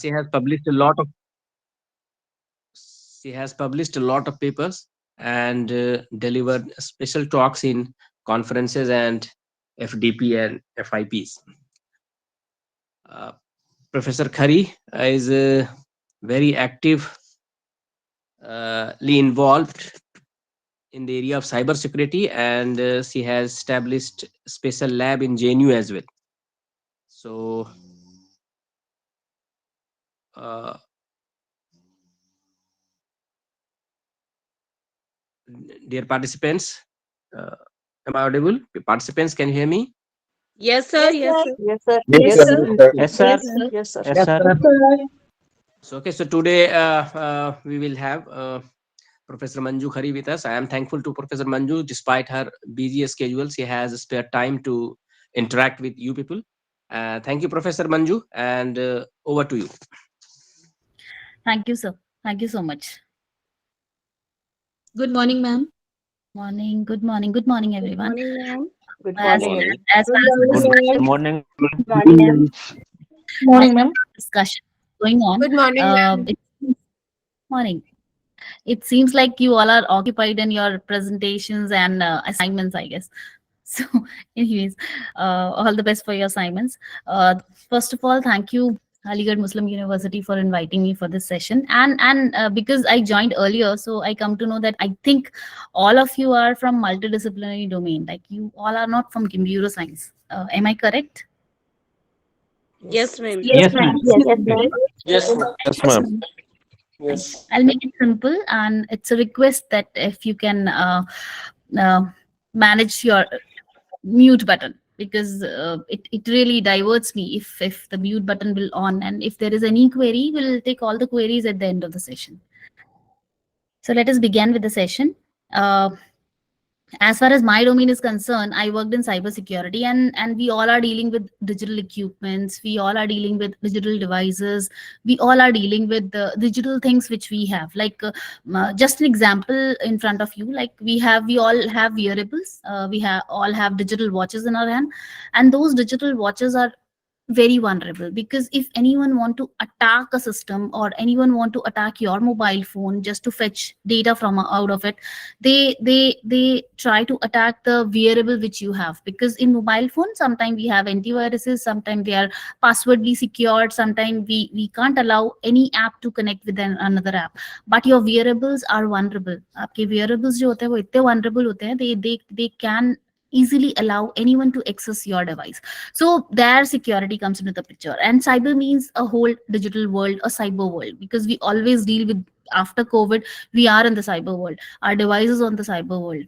She has published a lot of papers and delivered special talks in conferences and FDP and FIPs. Uh, Professor Khari is very actively involved in the area of cybersecurity, and she has established special lab in JNU as well. So, uh, dear participants, uh, am I audible? Participants, can you hear me? Yes, sir. Yes, Yes, sir. sir. Yes, sir. Yes, Yes, sir. sir. Yes, sir. Yes, Yes, sir. sir. Yes, sir. Yes, sir. So, okay, so today we will have Professor Manju Khari with us. I am thankful to Professor Manju. Despite her busy schedule, she has spare time to interact with you people. Thank you, Professor Manju, and over to you. Thank you, sir. Thank you so much. Good morning, ma'am. Morning. Good morning. Good morning, Good everyone. morning, ma'am. Good As, morning. Morning. as far as Good Good morning. morning. Morning, ma'am. as Morning, ma'am. discussion going on, Good morning, ma'am. morning. It seems like you all are occupied in your presentations and assignments, I guess. So, anyways, all the best for your assignments. First of all, thank you, Aligarh Muslim University, for inviting me for this session. And because I joined earlier, so I come to know that I think all of you are from multidisciplinary domain. Like you all are not from computer science. Am I correct? Yes, ma'am. Yes, Yes, ma'am. ma'am. Yes, Yes, ma'am. ma'am. Yes, ma'am. Yes, Yes, ma'am. ma'am. Fine. Yes. I'll make it simple, and it's a request that if you can uh, manage your mute button, because it really diverts me if the mute button will on, and if there is any query, we'll take all the queries at the end of the session. So let us begin with the session. Uh, as far as my domain is concerned, I worked in cybersecurity, and we all are dealing with digital equipments. We all are dealing with digital devices. We all are dealing with the digital things which we have. Like just an example in front of you, like we all have wearables. We have all have digital watches in our hand, and those digital watches are very vulnerable, because if anyone want to attack a system, or anyone want to attack your mobile phone just to fetch data from out of it, they try to attack the wearable which you have. Because in mobile phone, sometimes we have antiviruses, sometimes they are passwordly secured, sometimes we can't allow any app to connect with another app. But your wearables are vulnerable. आपके wearables जो होते हैं वो इतने vulnerable होते हैं, they can easily allow anyone to access your device. So their security comes into the picture. And cyber means a whole digital world, a cyber world, because we always deal with, after COVID, we are in the cyber world. Our devices on the cyber world.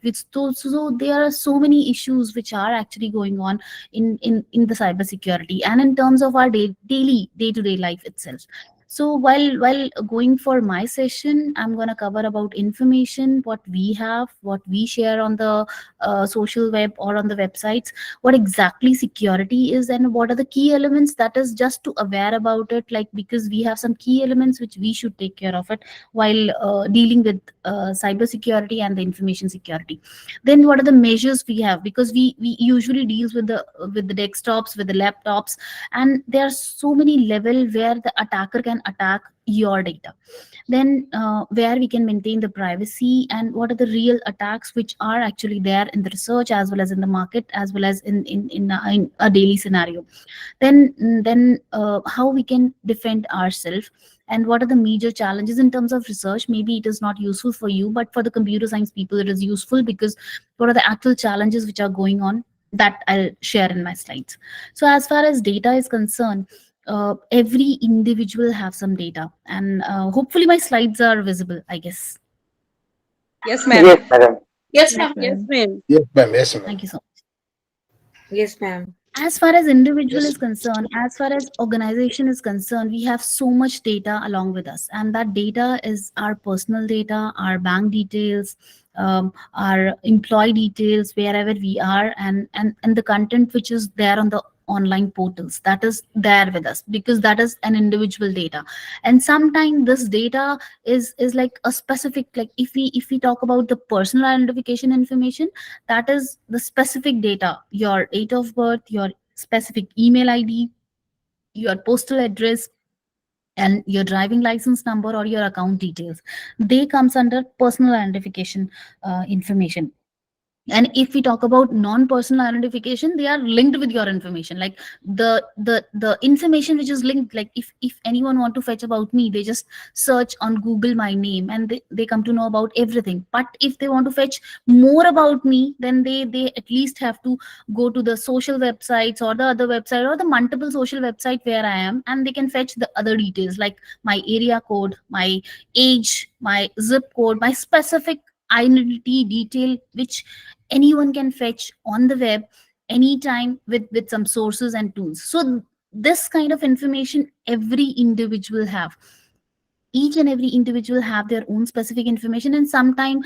So there are so many issues which are actually going on in the cyber security, and in terms of our daily day-to-day life itself. So while going for my session, I'm going to cover about information, what we have, what we share on the social web or on the websites, what exactly security is, and what are the key elements, that is just to aware about it, like because we have some key elements which we should take care of it while dealing with cyber security and the information security. Then what are the measures we have, because we usually deals with the desktops, with the laptops, and there are so many level where the attacker can attack your data. Then where we can maintain the privacy, and what are the real attacks which are actually there in the research, as well as in the market, as well as in a daily scenario. Then how we can defend ourselves, and what are the major challenges in terms of research. Maybe it is not useful for you, but for the computer science people it is useful, because what are the actual challenges which are going on, that I'll share in my slides. So as far as data is concerned, every individual have some data, and hopefully my slides are visible, I guess. Yes, Yes, ma'am. madam. Yes, Yes, ma'am. Yes, ma'am. ma'am. Yes, ma'am. Yes, ma'am. Thank you so much. Yes, ma'am. As far as individual Yes. is concerned, as far as organization is concerned, we have so much data along with us, and that data is our personal data, our bank details, our employee details, wherever we are, and the content which is there on the online portals, that is there with us, because that is an individual data. And sometimes this data is like a specific, like if we talk about the personal identification information, that is the specific data, your date of birth, your specific email ID, your postal address, and your driving license number or your account details, they comes under personal identification information. And if we talk about non-personal identification, they are linked with your information, like the information which is linked, like if anyone want to fetch about me, they just search on Google my name and they come to know about everything. But if they want to fetch more about me, then they at least have to go to the social websites or the other website or the multiple social website where I am, and they can fetch the other details like my area code, my age, my zip code, my specific identity detail, which anyone can fetch on the web anytime with some sources and tools. So this kind of information every individual have, each and every individual have their own specific information, and sometime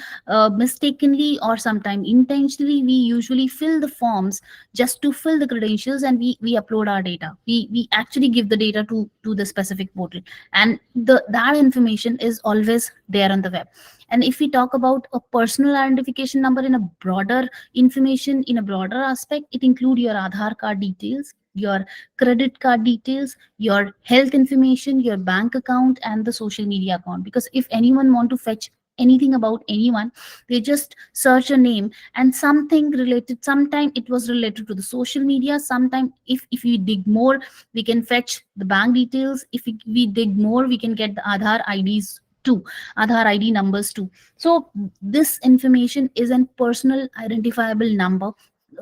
mistakenly or sometime intentionally we usually fill the forms just to fill the credentials, and we upload our data, we actually give the data to the specific portal, and that information is always there on the web. And if we talk about a personal identification number in a broader information, in a broader aspect, it include your Aadhaar card details, your credit card details, your health information, your bank account, and the social media account. Because if anyone want to fetch anything about anyone, they just search a name and something related, sometime it was related to the social media, sometime if we dig more, we can fetch the bank details. If we dig more, we can get the Aadhaar IDs too, Aadhaar ID numbers too. So this information is a personal identifiable number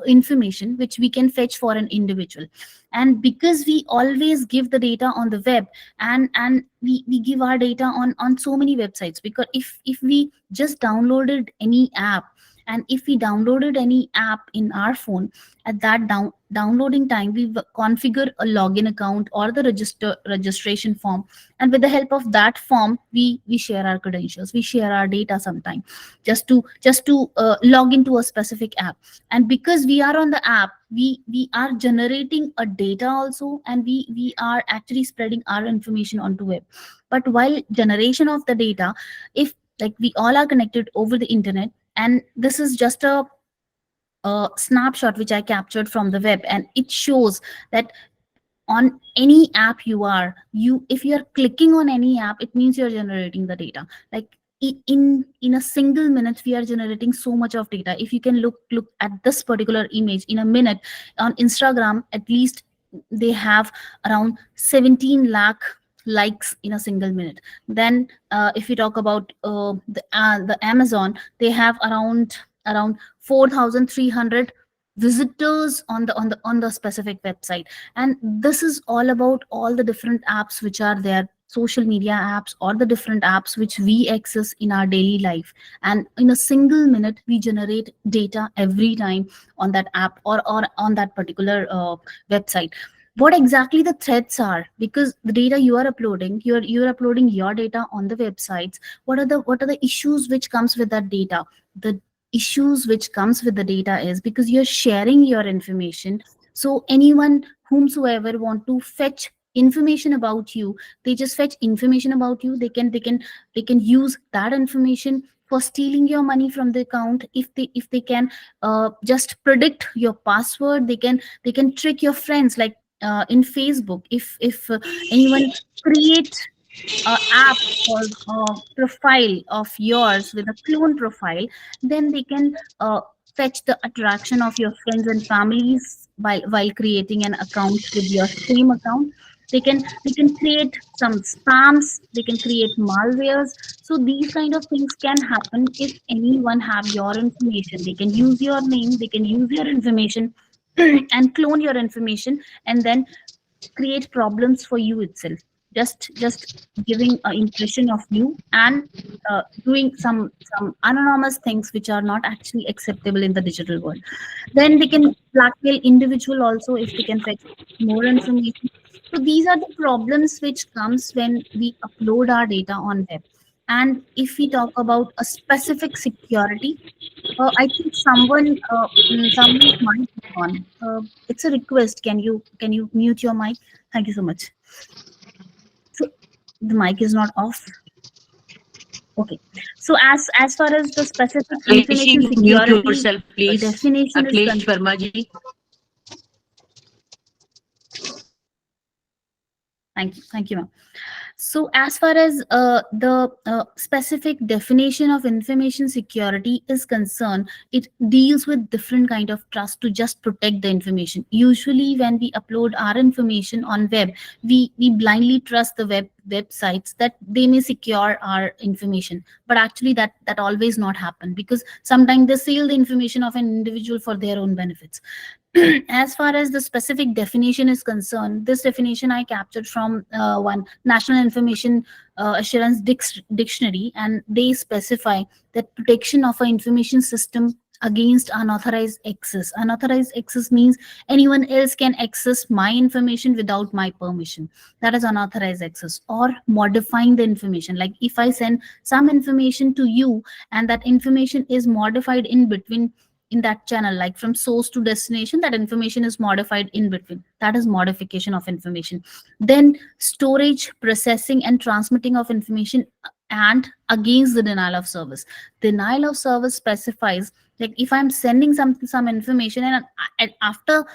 information which we can fetch for an individual. And because we always give the data on the web, and we give our data on so many websites, because if we just downloaded any app, and if we downloaded any app in our phone, at that downloading time we configure a login account or the registration form, and with the help of that form we share our credentials, we share our data sometime, just to log into a specific app. And because we are on the app, we are generating a data also, and we are actually spreading our information onto web. But while generation of the data, if like we all are connected over the internet, and this is just a snapshot which I captured from the web, and it shows that on any app you if you are clicking on any app, it means you're generating the data. Like in a single minute we are generating so much of data. If you can look at this particular image in a minute on Instagram, at least they have around 17 lakh likes in a single minute. Then if we talk about the Amazon, they have around 4,300 visitors on the specific website. And this is all about all the different apps which are there, social media apps or the different apps which we access in our daily life. And in a single minute we generate data every time on that app or on that particular website. What exactly the threats are, because the data you are uploading, you're uploading your data on the websites. What are the issues which comes with that data? The issues which comes with the data is because you're sharing your information. So anyone whomsoever want to fetch information about you, they just fetch information about you. They can use that information for stealing your money from the account. If they can just predict your password, they can trick your friends, like in Facebook. If anyone create app or profile of yours with a clone profile, then they can fetch the attraction of your friends and families while creating an account with your same account. They can create some spams, they can create malwares. So these kind of things can happen if anyone have your information. They can use your name, they can use your information and clone your information, and then create problems for you itself, just giving an impression of you, and doing some anonymous things which are not actually acceptable in the digital world. Then they can blackmail individual also if they can fetch more information. So these are the problems which comes when we upload our data on web. And if we talk about a specific security, I think someone's mic is on. It's a request. Can you mute your mic? Thank you so much. So the mic is not off. Okay. So as far as the specific information Rishi, mute security yourself, please. definition is Akhilesh concerned. Verma ji. Thank you, ma'am. So, as far as the specific definition of information security is concerned, it deals with different kind of trust to just protect the information. Usually, when we upload our information on web, we blindly trust the websites that they may secure our information, but actually that always not happen, because sometimes they sell the information of an individual for their own benefits. As far as the specific definition is concerned, this definition I captured from one National Information Assurance Dictionary, and they specify that protection of an information system against unauthorized access. Unauthorized access means anyone else can access my information without my permission. That is unauthorized access. Or modifying the information, like if I send some information to you and that information is modified in between in that channel, like from source to destination, that information is modified in between, that is modification of information. Then storage, processing and transmitting of information, and against the denial of service. Denial of service specifies, like if I'm sending some information, and after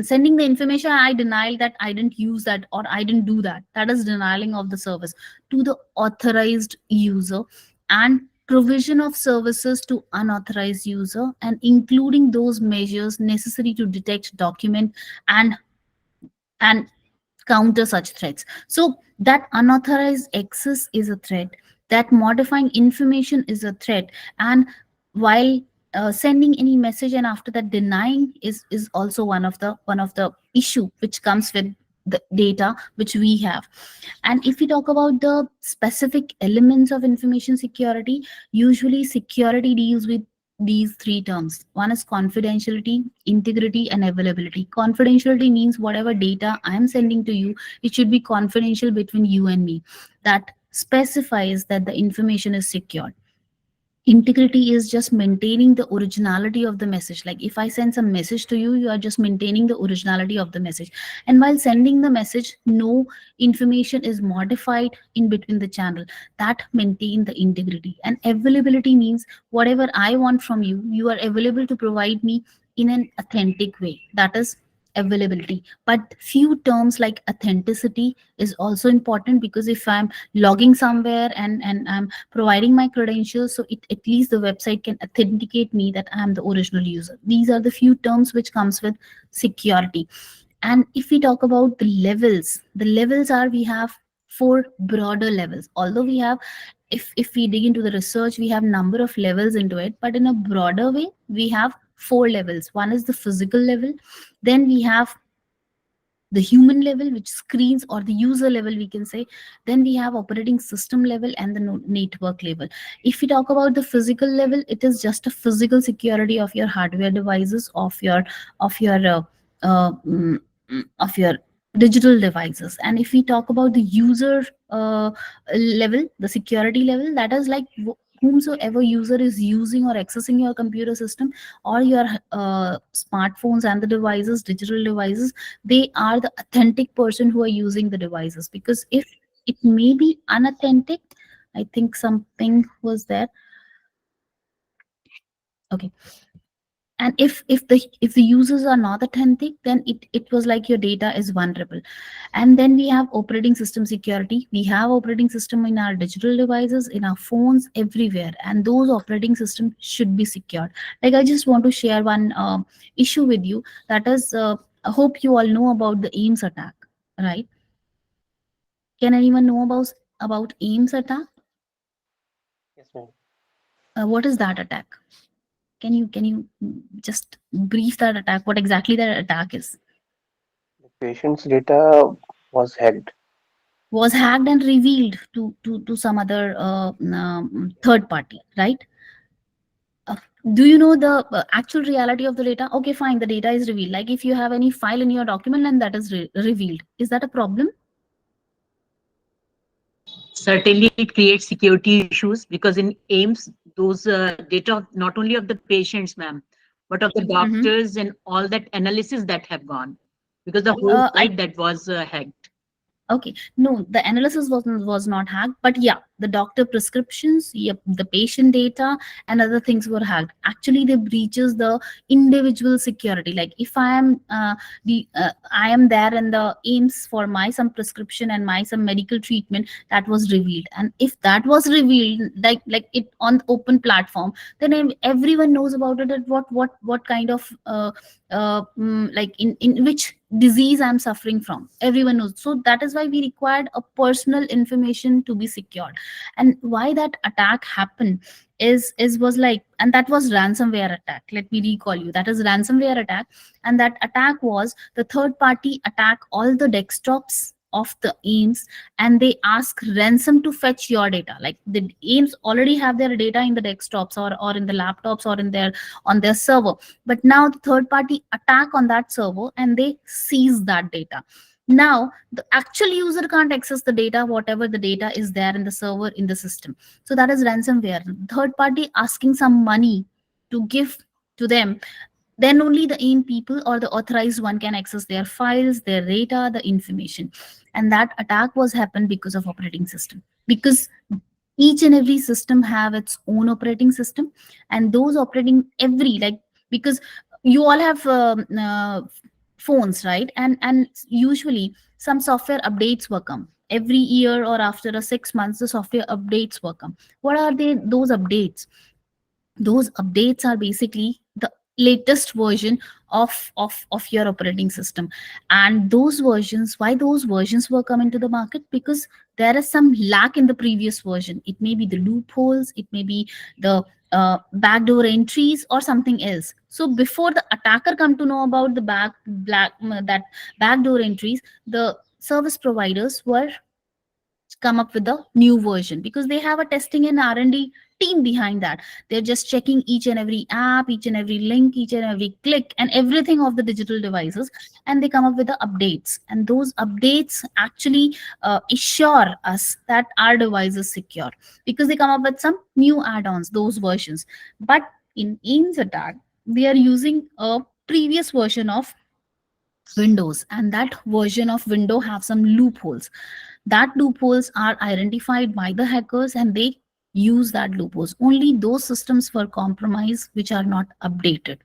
sending the information, I denial that I didn't use that or I didn't do that, that is denying of the service to the authorized user. And provision of services to unauthorized user, and including those measures necessary to detect, document and counter such threats. So that unauthorized access is a threat, that modifying information is a threat, and while sending any message and after that denying is also one of the issue which comes with the data which we have. And if we talk about the specific elements of information security, usually security deals with these three terms. One is confidentiality, integrity, and availability. Confidentiality means whatever data I am sending to you, it should be confidential between you and me. That specifies that the information is secure. Integrity is just maintaining the originality of the message. Like if I send some message to you, you are just maintaining the originality of the message. And while sending the message, no information is modified in between the channel. That maintain the integrity. And availability means whatever I want from you, you are available to provide me in an authentic way. That is availability. But few terms like authenticity is also important, because if I'm logging somewhere and I'm providing my credentials, so it, at least the website can authenticate me that I am the original user. These are the few terms which comes with security. And if we talk about the levels are, we have four broader levels. Although we have, if we dig into the research, we have number of levels into it, but in a broader way we have four levels. One is the physical level, then we have the human level, which screens, or the user level we can say, then we have operating system level, and the network level. If we talk about the physical level, it is just a physical security of your hardware devices, uh, mm, of your digital devices. And if we talk about the user level, the security level, that is like whomsoever user is using or accessing your computer system or your smartphones and the devices, digital devices, they are the authentic person who are using the devices. Because if it may be unauthentic, I think something was there. Okay. And if the users are not authentic, then it was like your data is vulnerable. And then we have operating system security. We have operating system in our digital devices, in our phones, everywhere, and those operating systems should be secured. Like I just want to share one issue with you. That is, I hope you all know about the AIMS attack, right? Can anyone know about AIMS attack? Yes, ma'am. What is that attack? Can you just brief that attack, what exactly that attack is? The patient's data was hacked. Was hacked and revealed to some other third party, right? uh, do you know the actual reality of the data? Okay, fine, the data is revealed. Like if you have any file in your document and that is revealed, is that a problem? Certainly, it creates security issues because in AIMS, those data not only of the patients, ma'am, but of the Mhm. doctors and all that analysis that have gone because the whole I site that was hacked. Okay, no, the analysis was not hacked, but yeah, the doctor prescriptions, yep, the patient data and other things were hacked. Actually, they breaches the individual security. Like if I am I am there in the aims for my some prescription and my some medical treatment, that was revealed, and if that was revealed like it on the open platform, then everyone knows about it. That what kind of like in which disease I'm suffering from, everyone knows. So that is why we required a personal information to be secured. And why that attack happened is was like, and that was ransomware attack. Let me recall you, that is ransomware attack. And that attack was the third party attack all the desktops of the aims, and they ask ransom to fetch your data. Like the aims already have their data in the desktops or in the laptops or in their on their server, but now the third party attack on that server and they seize that data. Now the actual user can't access the data, whatever the data is there in the server in the system. So that is ransomware, third party asking some money to give to them. Then only the aim people or the authorized one can access their files, their data, the information. And that attack was happened because of operating system, because each and every system have its own operating system. And those operating every like, because you all have phones, right? And usually some software updates will come every year, or after a 6 months the software updates will come. What are they, those updates? Those updates are basically the latest version of your operating system. And those versions, why those versions were coming to the market? Because there is some lack in the previous version. It may be the loopholes, it may be the backdoor entries or something else. So before the attacker come to know about the that backdoor entries, the service providers were come up with a new version, because they have a testing and R&D team behind that. They're just checking each and every app, each and every link, each and every click and everything of the digital devices, and they come up with the updates. And those updates actually assure us that our device is secure, because they come up with some new add-ons, those versions. But in AIMS attack, they are using a previous version of Windows, and that version of Window have some loopholes. That loopholes are identified by the hackers, and they use that loopholes. Only those systems were compromised which are not updated.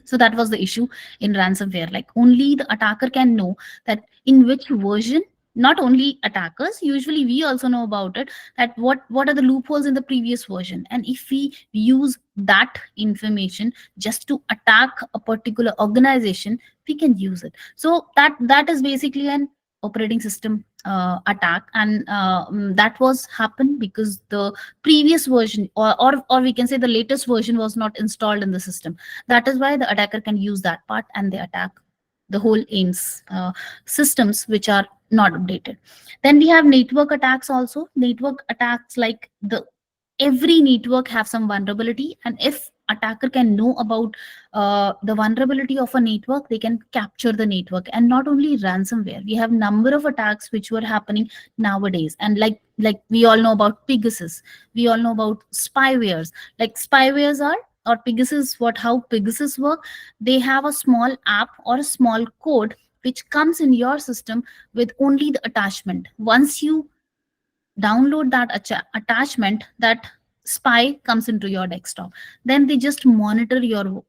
So that was the issue in ransomware. Like only the attacker can know that in which version. Not only attackers, usually we also know about it, that what are the loopholes in the previous version, and if we use that information just to attack a particular organization, we can use it. So that is basically an operating system attack. And that was happened because the previous version, or we can say the latest version, was not installed in the system. That is why the attacker can use that part, and they attack the whole aims systems which are not updated. Then we have network attacks also. Network attacks, like the every network have some vulnerability, and if attacker can know about the vulnerability of a network, they can capture the network. And not only ransomware, we have number of attacks which were happening nowadays. And like we all know about Pegasus, we all know about spywares. Like spywares are, or Pegasus, how Pegasus work, they have a small app or a small code which comes in your system with only the attachment. Once you download that attachment, that spy comes into your desktop. Then they just monitor your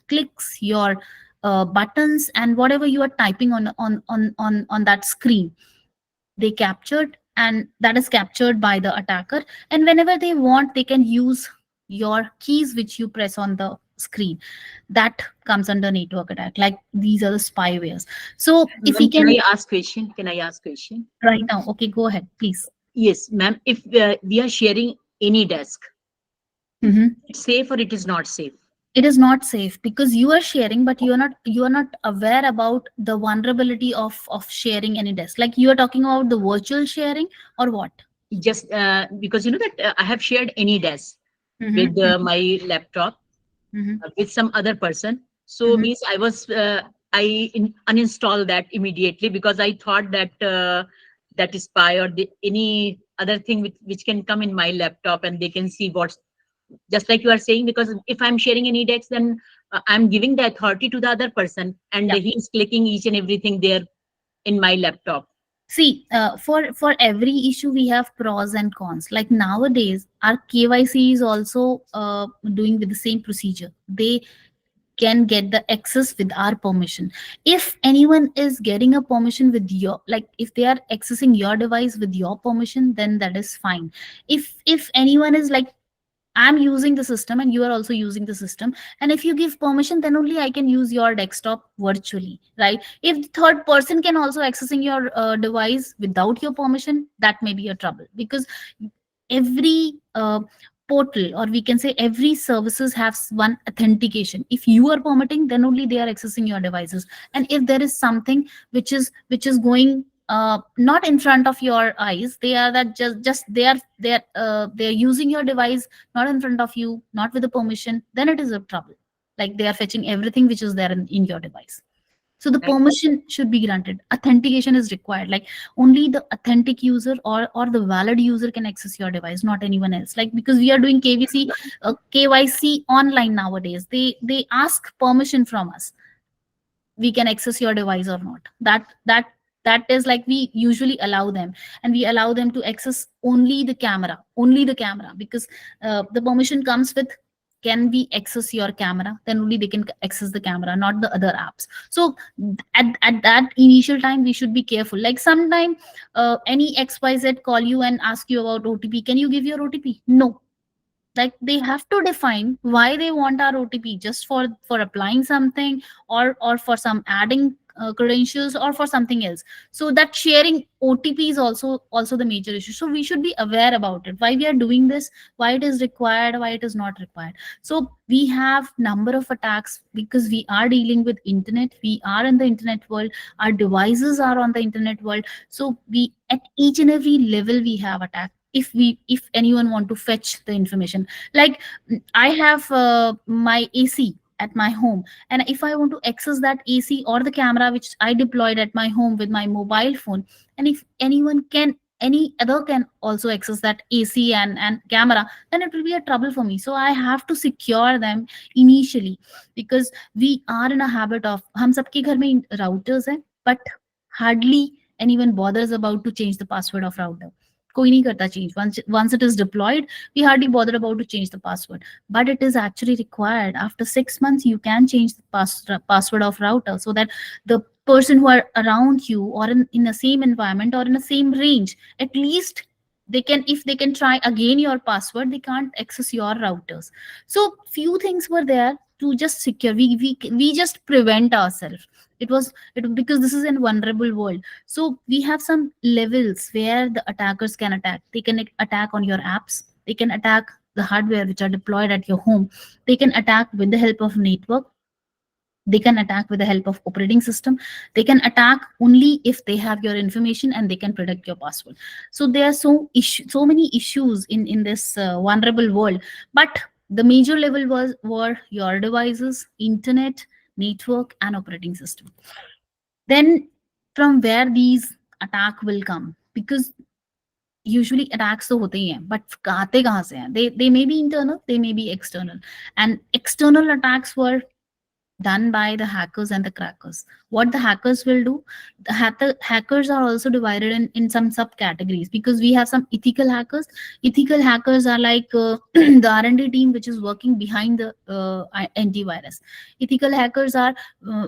clicks, your buttons, and whatever you are typing on that screen, they captured, and that is captured by the attacker. And whenever they want, they can use your keys which you press on the screen. That comes under network attack. Like these are the spywares. So if we Can can I ask question? Can I ask question? right now, okay, go ahead, please. Yes, ma'am. If we are sharing any desk, Mhm. it's safe or it is not safe? It is not safe, because you are sharing, but you are not aware about the vulnerability of sharing any desk. Like you are talking about the virtual sharing, or what? Just because you know that I have shared any desk Mhm. with my laptop Mhm. with some other person. So Mhm. means uninstalled that immediately, because I thought that that is spy or any other thing which can come in my laptop and they can see what's, just like you are saying, because if I'm sharing an index, then I'm giving the authority to the other person, and Yeah. he's clicking each and everything there in my laptop. See, for every issue we have pros and cons. Like nowadays, our KYC is also doing with the same procedure. They can get the access with our permission. If anyone is getting a permission with your, like if they are accessing your device with your permission, then that is fine. If anyone is like, I'm using the system and you are also using the system, and if you give permission, then only I can use your desktop virtually, right? If the third person can also accessing your device without your permission, that may be a trouble, because every portal, or we can say every services has one authentication. If you are permitting, then only they are accessing your devices. And if there is something which is going not in front of your eyes, they are that just they are using your device not in front of you, not with the permission, then it is a trouble. Like they are fetching everything which is there in your device. So the Right. permission should be granted. Authentication is required. Like only the authentic user or the valid user can access your device, not anyone else. Like because we are doing KYC online nowadays, they ask permission from us. We can access your device or not. That is like we usually allow them, and we allow them to access only the camera, because the permission comes with, can we access your camera, then only they can access the camera, not the other apps. So at that initial time we should be careful. Like sometime any XYZ call you and ask you about OTP, can you give your OTP? No. Like they have to define why they want our OTP, just for applying something, or for some adding credentials, or for something else. So that sharing OTP is also the major issue. So we should be aware about it, why we are doing this, why it is required, why it is not required. So we have number of attacks, because we are dealing with internet, we are in the internet world, our devices are on the internet world. So we, at each and every level, we have attack. If anyone want to fetch the information, like I have my AC at my home, and if I want to access that AC or the camera which I deployed at my home with my mobile phone, and if any other can also access that AC and camera, then it will be a trouble for me. So I have to secure them initially, because we are in a habit of, हम सबके घर में routers हैं, but hardly anyone bothers about to change the password of router. कोई नहीं करता change. Once it is deployed, we hardly bother about to change the password. But it is actually required. After 6 months, you can change the password of router, so that the person who are around you, or in the same environment, or in the same range, at least they can, if they can try again your password, they can't access your routers. So few things were there to just secure. We just prevent ourselves. Because this is a vulnerable world. So we have some levels where the attackers can attack. They can attack on your apps. They can attack the hardware which are deployed at your home. They can attack with the help of network. They can attack with the help of operating system. They can attack only if they have your information, and they can predict your password. So there are so many issues in this vulnerable world. But the major level were your devices, internet, network, and operating system. Then from where these attack will come, because usually attacks तो होते ही हैं, but आते कहाँ से हैं? They may be internal, they may be external, and external attacks were done by the hackers and the crackers. What the hackers will do, the hackers are also divided in some subcategories, because we have some ethical hackers. Ethical hackers are like the R&D team which is working behind the antivirus. Ethical hackers are,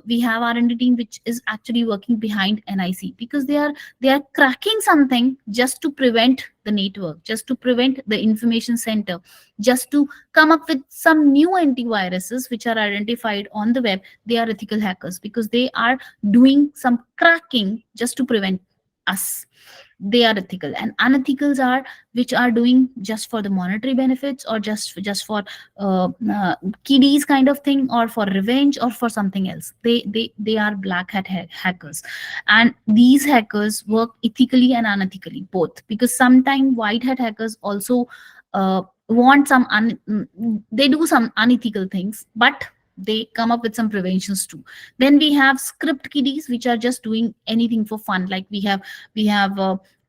we have R&D team which is actually working behind NIC, because they are cracking something just to prevent the network, just to prevent the information center, just to come up with some new antiviruses which are identified on the web. They are ethical hackers, because they are doing some cracking just to prevent us. They are ethical. And unethicals are which are doing just for the monetary benefits, or just for kiddies kind of thing, or for revenge, or for something else. They are black hat hackers. And these hackers work ethically and unethically, both, because sometimes white hat hackers also want some they do some unethical things, but they come up with some preventions too. Then we have script kiddies which are just doing anything for fun. Like we have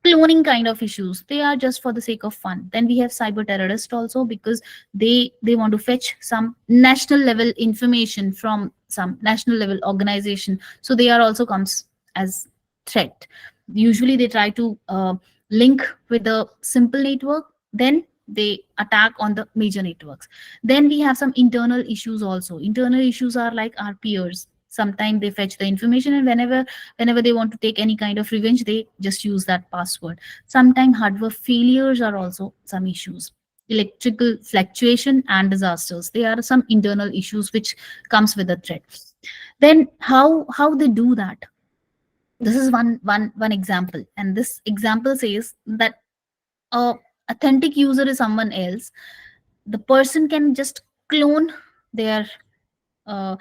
cloning kind of issues. They are just for the sake of fun. Then we have cyber terrorists also, because they want to fetch some national level information from some national level organization. So they are also comes as threat. Usually they try to link with the simple network, then they attack on the major networks. Then we have some internal issues also. Internal issues are like our peers. Sometimes they fetch the information, and whenever they want to take any kind of revenge, they just use that password. Sometimes hardware failures are also some issues. Electrical fluctuation and disasters, they are some internal issues which comes with the threat. Then how they do that? This is one example, and this example says that a authentic user is someone else. The person can just clone their uh,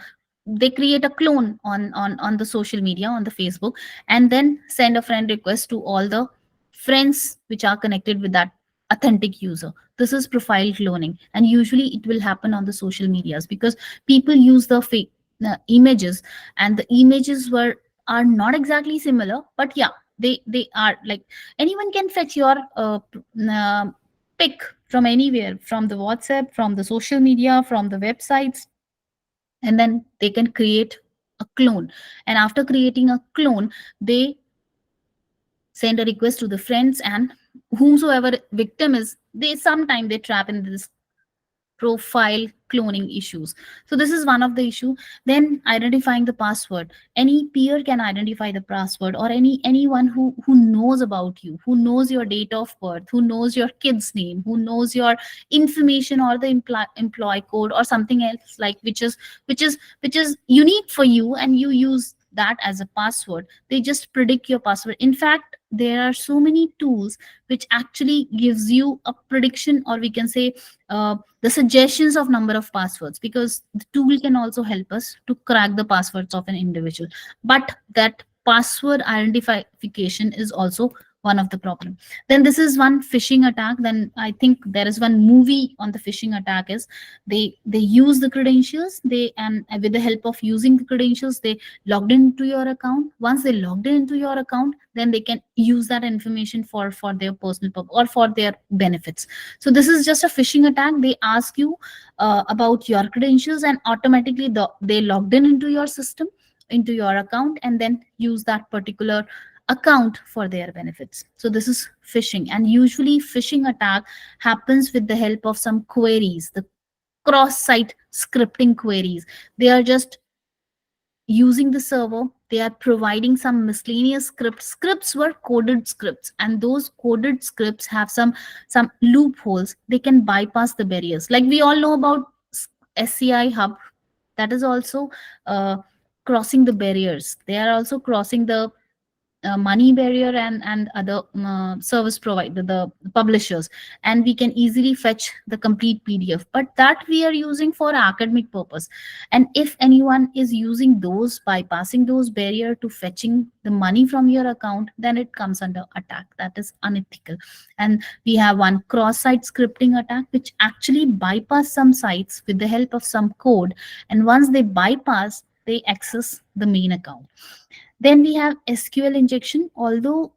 they create a clone on the social media, on the Facebook, and then send a friend request to all the friends which are connected with that authentic user. This is profile cloning, and usually it will happen on the social medias because people use the fake images, and the images were are not exactly similar, but yeah, they are like anyone can fetch your pic from anywhere, from the WhatsApp, from the social media, from the websites, and then they can create a clone. And after creating a clone, they send a request to the friends, and whomsoever victim is, they sometime they trap in this profile cloning issues. So this is one of the issue. Then identifying the password. Any peer can identify the password, or anyone who knows about you, who knows your date of birth, who knows your kid's name, who knows your information, or the employee code or something else, like which is unique for you, and you use that as a password. They just predict your password. In fact, there are so many tools which actually gives you a prediction, or we can say the suggestions of number of passwords, because the tool can also help us to crack the passwords of an individual. But that password identification is also one of the problem. Then this is one phishing attack. Then I think there is one movie on the phishing attack. Is they use the credentials, they and with the help of using the credentials, they logged into your account. Once they logged into your account, then they can use that information for their personal purpose or for their benefits. So this is just a phishing attack. They ask you about your credentials, and automatically they logged into your system, into your account, and then use that particular account for their benefits. So this is phishing, and usually phishing attack happens with the help of some queries, the cross-site scripting queries. They are just using the server, they are providing some miscellaneous scripts were coded scripts, and those coded scripts have some loopholes. They can bypass the barriers, like we all know about SCI hub. That is also uh, crossing the barriers. They are also crossing the money barrier, and other service provider, the publishers, and we can easily fetch the complete PDF, but that we are using for academic purpose. And if anyone is using those, bypassing those barrier to fetching the money from your account, then it comes under attack. That is unethical. And we have one cross-site scripting attack, which actually bypass some sites with the help of some code, and once they bypass, they access the main account. Then we have SQL injection. Although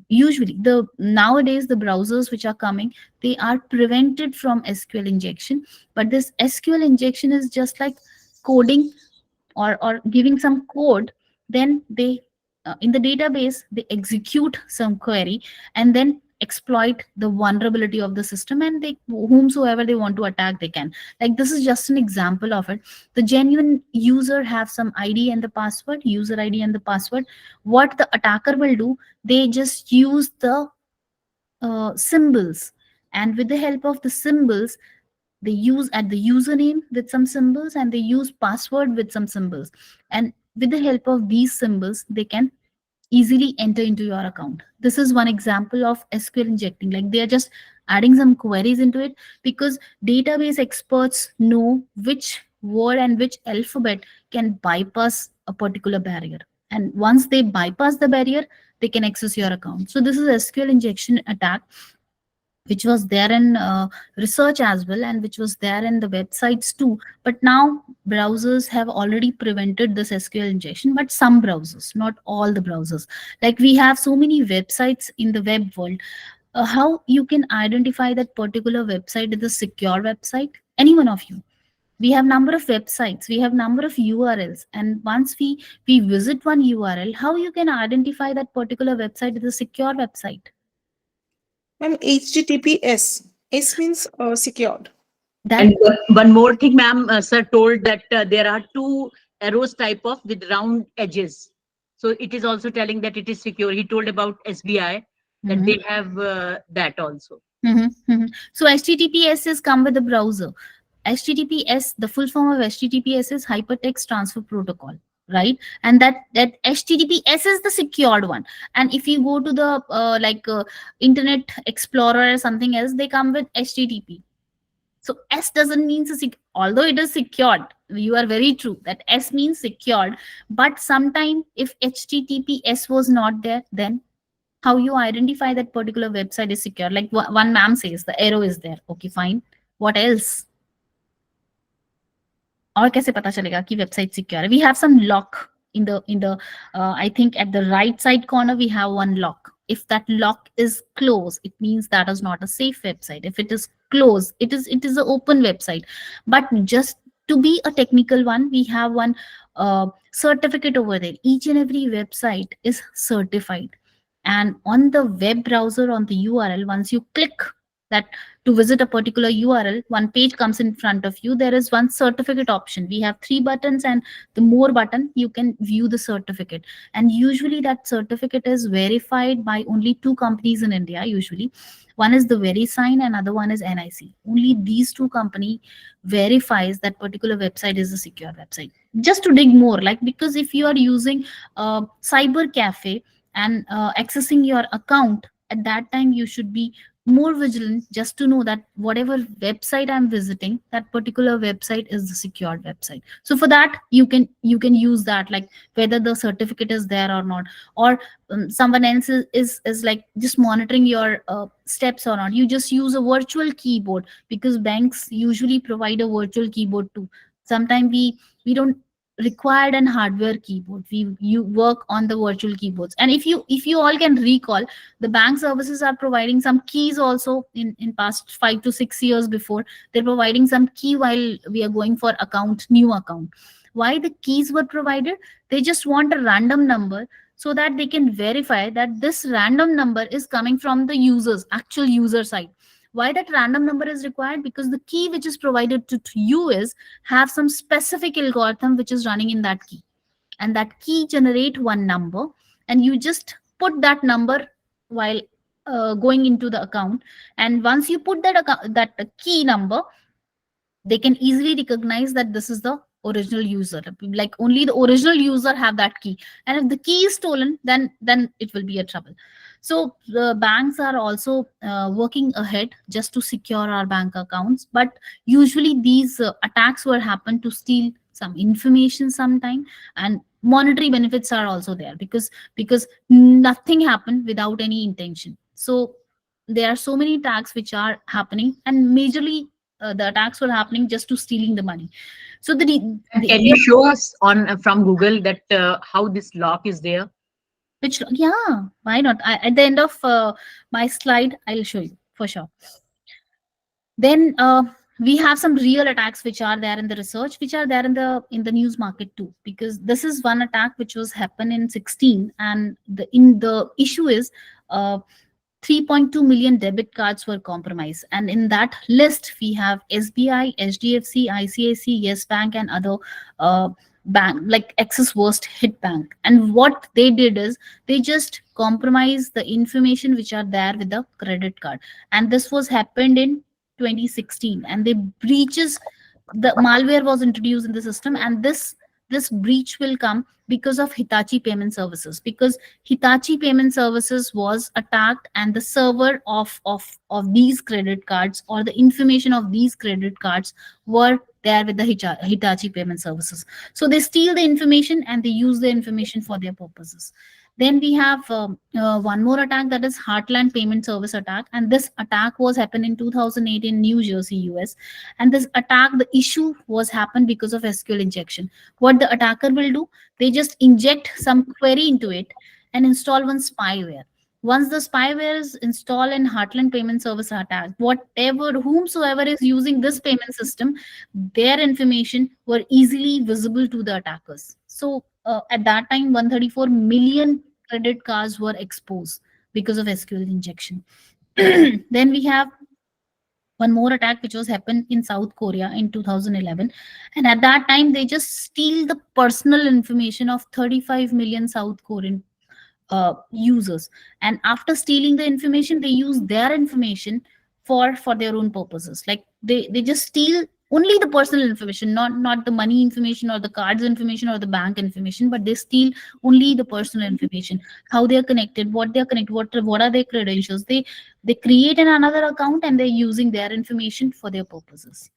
usually the nowadays the browsers which are coming, they are prevented from SQL injection, but this SQL injection is just like coding, or giving some code. Then they in the database they execute some query, and then exploit the vulnerability of the system, and they whomsoever they want to attack, they can. Like this is just an example of it. The genuine user have some ID and the password, user ID and the password. What the attacker will do, they just use the symbols, and with the help of the symbols, they use at the username with some symbols, and they use password with some symbols, and with the help of these symbols they can easily enter into your account. This is one example of SQL injecting. Like they are just adding some queries into it, because database experts know which word and which alphabet can bypass a particular barrier, and once they bypass the barrier, they can access your account. So this is SQL injection attack, which was there in research as well, and which was there in the websites too. But now browsers have already prevented this SQL injection, but some browsers, not all the browsers. Like we have so many websites in the web world. How you can identify that particular website is a secure website? Any one of you? We have number of websites, we have number of URLs, and once we visit one URL, how you can identify that particular website is a secure website? Ma'am, HTTPS. S means secured. That And one more thing, ma'am, sir told that there are two arrows type of with round edges. So it is also telling that it is secure. He told about SBI that Mhm. they have that also. So HTTPS is come with the browser. HTTPS, the full form of HTTPS is Hypertext Transfer Protocol, right? And that HTTPS is the secured one. And if you go to the Internet Explorer or something else, they come with HTTP. So S doesn't mean although it is secured. You are very true that S means secured, but sometime if HTTPS was not there, then how you identify that particular website is secure? Like one ma'am says, the arrow is there. Okay, fine. What else? और कैसे पता चलेगा कि website secure है? We have some lock in the I think at the right side corner we have one lock. If that lock is closed, it means that is not a safe website. If it is closed, it is an open website. But just to be a technical one, we have one certificate over there. Each and every website is certified. And on the web browser, on the URL, once you click that to visit a particular URL, one page comes in front of you. There is one certificate option. We have 3 buttons, and the more button, you can view the certificate. And usually that certificate is verified by only 2 companies in India, usually. One is the VeriSign, another one is NIC. Only these 2 company verifies that particular website is a secure website. Just to dig more, like, because if you are using cyber cafe and accessing your account, at that time you should be more vigilant, just to know that whatever website I'm visiting, that particular website is the secured website. So for that, you can use that, like whether the certificate is there or not, or someone else is like just monitoring your steps or not. You just use a virtual keyboard, because banks usually provide a virtual keyboard too. Sometimes we don't required an hardware keyboard. You work on the virtual keyboards. And if you all can recall, the bank services are providing some keys also in past 5 to 6 years. Before, they're providing some key while we are going for new account. Why the keys were provided? They just want a random number, so that they can verify that this random number is coming from the actual user side. Why that random number is required? Because the key which is provided to you is have some specific algorithm which is running in that key, and that key generate one number, and you just put that number while going into the account. And once you put that key number, they can easily recognize that this is the original user. Like only the original user have that key, and if the key is stolen, then it will be a trouble. So the banks are also working ahead just to secure our bank accounts. But usually these attacks will happen to steal some information sometime, and monetary benefits are also there, because nothing happened without any intention. So there are so many attacks which are happening, and majorly the attacks were happening just to stealing the money. So And can you show us on from Google that how this lock is there? yeah, why not? At the end of my slide, I'll show you for sure. Then we have some real attacks which are there in the research, which are there in the news market too, because this is one attack which was happened in 16, and the issue is 3.2 million debit cards were compromised. And in that list, we have SBI, HDFC, ICICI, Yes Bank, and other bank, like Axis worst hit bank. And what they did is they just compromised the information which are there with the credit card. And this was happened in 2016. And they breaches, the malware was introduced in the system, and this breach will come because of Hitachi Payment Services, because Hitachi Payment Services was attacked, and the server of these credit cards, or the information of these credit cards, were there with the Hitachi Payment Services. So they steal the information and they use the information for their purposes. Then we have one more attack, that is Heartland Payment Service attack. And this attack was happened in 2008 in New Jersey, US. And this attack, the issue was happened because of SQL injection. What the attacker will do, they just inject some query into it and install one spyware. Once the spyware is installed in Heartland Payment Service attack, whomsoever is using this payment system, their information were easily visible to the attackers. So at that time, 134 million credit cards were exposed because of SQL injection. Then we have one more attack which was happened in South Korea in 2011, and at that time they just steal the personal information of 35 million South Korean users, and after stealing the information they use their information for their own purposes. Like they just steal only the personal information, not the money information or the cards information or the bank information, but they steal only the personal information, how they are connected, what they are connected, what are their credentials. They create another account and they're using their information for their purposes.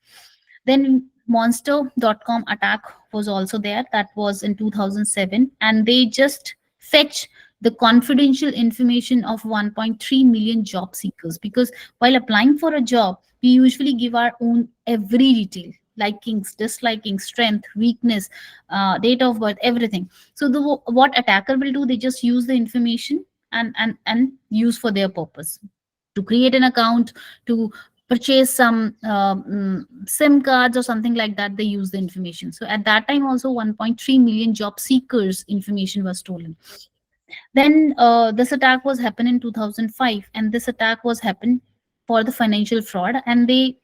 Then monster.com attack was also there. That was in 2007, and they just fetch the confidential information of 1.3 million job seekers, because while applying for a job we usually give our own every detail, likings, dislikings, strength, weakness, date of birth, everything. So what attacker will do, they just use the information and use for their purpose, to create an account, to purchase some SIM cards or something like that. They use the information. So at that time also 1.3 million job seekers information was stolen. Then this attack was happened in 2005, and this attack was happened for the financial fraud, and the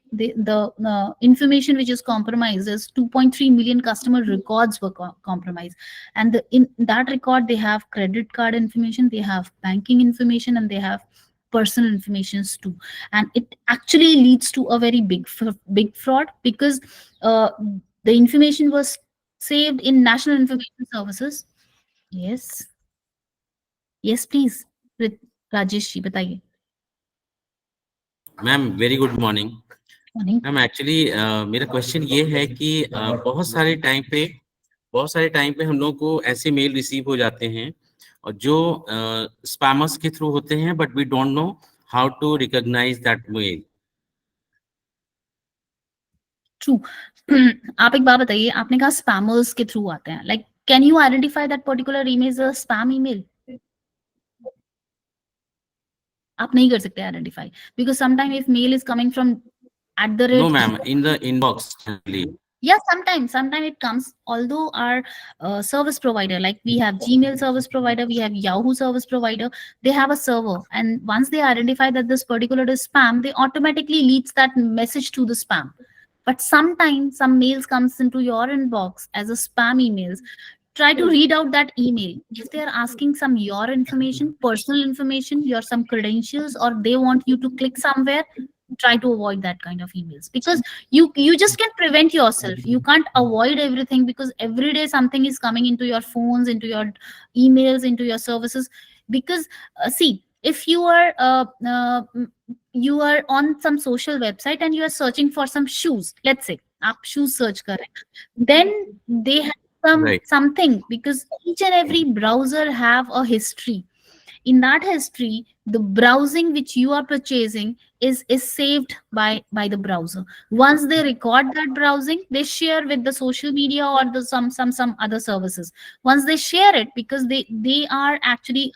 information which is compromised is 2.3 million customer records were compromised, and in that record they have credit card information, they have banking information, and they have personal informations too. And it actually leads to a very big fraud, because the information was saved in National Information Services. Yes. Yes, please. Rajesh ji बताइए. Ma'am very good morning. Morning. Ma'am actually मेरा question ये है कि बहुत सारे time पे हम लोग को ऐसे मेल रिसीव हो जाते हैं और जो स्पैमर्स के थ्रू होते हैं, but we don't know how to recognise that mail. True. आप एक बात बताइए, आपने कहा स्पैमर्स के थ्रू आते हैं. Like, can you identify that particular email as a spam email? आप नहीं कर सकते identify, because sometimes if mail is coming from @ No ma'am, in the inbox only. Yeah, sometimes it comes. Although our service provider, like we have Gmail service provider, we have Yahoo service provider, they have a server, and once they identify that this particular is spam, they automatically leads that message to the spam. But sometimes some mails comes into your inbox as a spam emails. Try to read out that email. If they are asking some your information, personal information, your some credentials, or they want you to click somewhere, try to avoid that kind of emails, because you just can prevent yourself. You can't avoid everything, because every day something is coming into your phones, into your emails, into your services. Because see, if you are on some social website and you are searching for some shoes, let's say aap shoes search kar rahe hain, then they have something, because each and every browser have a history. In that history, the browsing which you are purchasing is saved by the browser. Once they record that browsing, they share with the social media or the some other services. Once they share it, because they are actually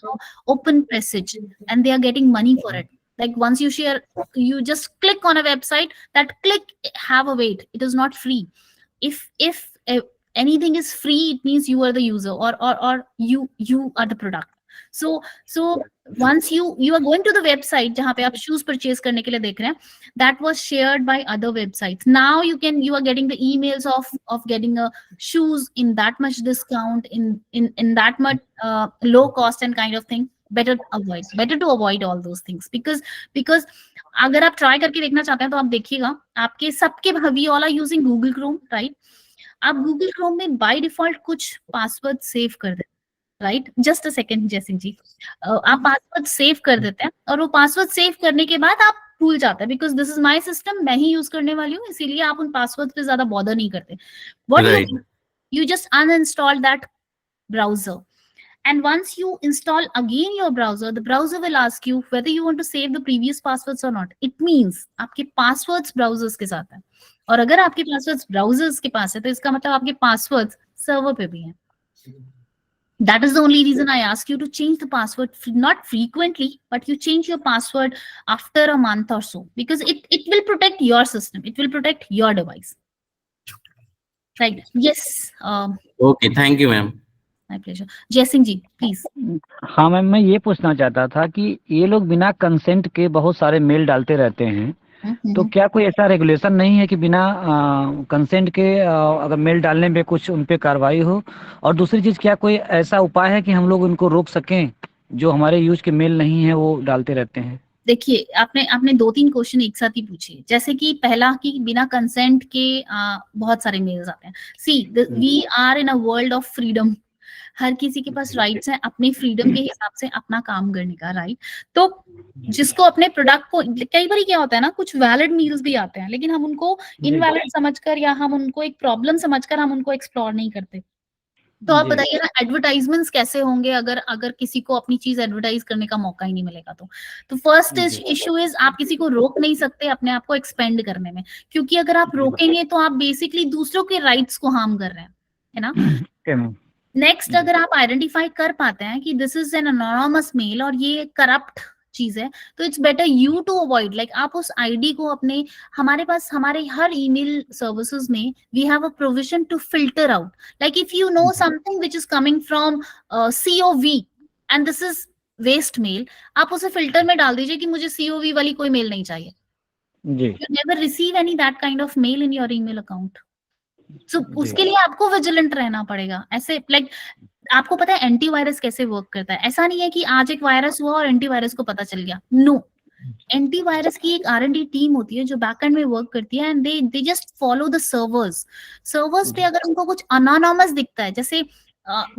open passage and they are getting money for it. Like once you share, you just click on a website, that click have a weight. It is not free. If anything is free, it means you are the user, or you are the product. So once you are going to the website jahan pe aap shoes purchase karne ke liye dekh rahe hain, that was shared by other websites. Now you are getting the emails of getting a shoes in that much discount, in that much low cost and kind of thing. Better to avoid all those things, because अगर आप try करके देखना चाहते हैं तो आप देखिएगा, आपके सबके we all are using Google Chrome, right? आप गूगल क्रोम में बाय डिफॉल्ट कुछ पासवर्ड सेव कर देते हैं, right? Just a second Jaisingh ji, आप पासवर्ड सेव कर देते हैं और वो पासवर्ड सेव करने के बाद आप भूल जाते हैं, because this is my system, मैं ही यूज करने वाली हूँ, इसीलिए आप उन पासवर्ड पे ज्यादा बॉदर नहीं करते. What you just uninstall that browser, and once you install again your browser, the browser will ask you whether you want to save the previous passwords or not. It means आपके passwords browsers के साथ है, और अगर आपके passwords browsers के पास है तो इसका मतलब आपके passwords server पे भी हैं. That is the only reason I ask you to change the password, not frequently, but you change your password after a month or so, because it will protect your system. It will protect your device. Right. Yes. Okay, thank you, ma'am. My pleasure. Jaisingh ji, please. हाँ ma'am, मैं ये पूछना चाहता था कि ये लोग बिना कंसेंट के बहुत सारे मेल डालते रहते हैं, तो क्या कोई ऐसा रेगुलेशन नहीं है कि बिना कंसेंट के अगर मेल डालने में कुछ उन पे कार्रवाई हो? और दूसरी चीज, क्या कोई ऐसा उपाय है कि हम लोग उनको रोक सकें जो हमारे यूज के मेल नहीं है वो डालते रहते हैं? देखिए, आपने 2-3 क्वेश्चन एक साथ ही पूछे। जैसे कि पहला कि बिना कंसेंट के बहुत सारे मेल्स आते हैं। See, we are in a world of freedom. हर किसी के पास राइट्स हैं अपनी फ्रीडम के हिसाब से अपना काम करने का, राइट? तो जिसको अपने प्रोडक्ट को, कई बार क्या होता है ना, कुछ वैलिड मेल्स भी आते हैं, लेकिन हम उनको इनवैलिड समझकर या हम उनको एक प्रॉब्लम समझकर हम उनको एक्सप्लोर नहीं करते। तो आप बताइए ना, एडवर्टाइजमेंट्स कैसे होंगे अगर किसी को अपनी चीज एडवर्टाइज करने का मौका ही नहीं मिलेगा? तो फर्स्ट इशू इज, आप किसी को रोक नहीं सकते अपने आप को एक्सपेंड करने में, क्योंकि अगर आप रोकेंगे तो आप बेसिकली दूसरों के राइट्स को हार्म कर रहे हैं, है ना? नेक्स्ट, अगर आप आइडेंटिफाई कर पाते हैं कि this is an anonymous mail और ये करप्ट चीज है, तो it's better you to avoid, like आप उस आईडी को अपने, हमारे हर ईमेल सर्विसेज में we have a provision to filter out, like if you know something which is coming from COV and this is waste mail, आप उसे filter में डाल दीजिए कि मुझे COV वाली कोई मेल नहीं चाहिए। You never receive any that kind of mail in your email account. So उसके लिए आपको विजिलेंट रहना पड़ेगा। ऐसे लाइक आपको पता है एंटीवायरस कैसे वर्क करता है? ऐसा नहीं है कि आज एक वायरस हुआ और एंटीवायरस को पता चल गया, नो। एंटीवायरस की एक R&D टीम होती है जो बैकएंड में वर्क करती है, and they just follow the servers पे अगर उनको कुछ अनोनिमस दिखता है, जैसे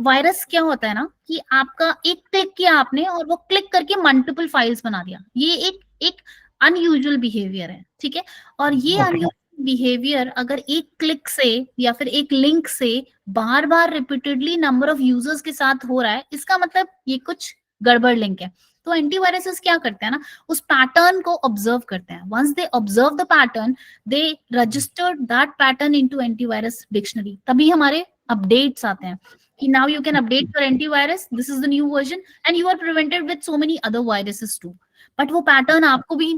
वायरस क्या होता है ना, कि आपका एक क्लिक किया आपने और वो क्लिक करके मल्टीपल फाइल्स बना दिया, ये एक अनयूजुअल बिहेवियर है, ठीक है? और ये अनयूजुअल बिहेवियर अगर एक क्लिक से या फिर एक लिंक से बार बार रिपीटेडली नंबर ऑफ यूजर्स के साथ हो रहा है, इसका मतलब ये कुछ गड़बड़ लिंक है। तो एंटीवायरसेस क्या करते हैं ना, उस पैटर्न को ऑब्जर्व करते हैं। Once they observe the pattern, they registered that pattern into antivirus dictionary. तभी हमारे अपडेट्स आते हैं कि now you can update your antivirus, this is the new version and you are prevented with so many other viruses too. But वो pattern आपको भी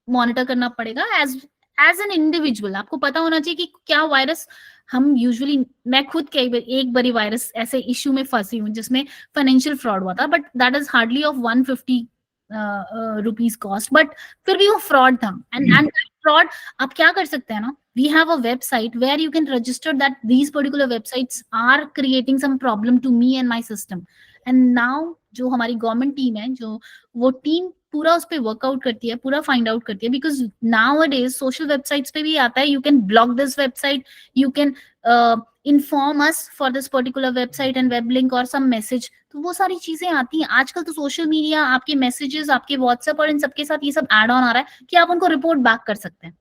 monitor करना पड़ेगा एज एन इंडिविजुअल। आपको पता होना चाहिए कि क्या वायरस हम यूजुअली, मैं खुद एक बारी वायरस ऐसे इश्यू में फंसी हूँ जिसमें फाइनेंशियल फ्रॉड हुआ था, but that is hardly of 150 rupees cost, but फिर भी वो फ्रॉड था। एंड फ्रॉड आप क्या कर सकते हैं ना, we have a website where you can register that these particular websites are creating some problem to me and my system. And now जो हमारी गवर्नमेंट टीम है, जो वो टीम पूरा उस पर वर्कआउट करती है, पूरा फाइंड आउट करती है, because now a days social websites पे भी आता है, you can block this website, you can inform us for this particular website and web link और सम मैसेज। तो वो सारी चीजें आती हैं आजकल। तो सोशल मीडिया, आपके मैसेजेस, आपके व्हाट्सएप और इन सबके साथ ये सब एड ऑन आ रहा है कि आप उनको रिपोर्ट बैक कर सकते हैं।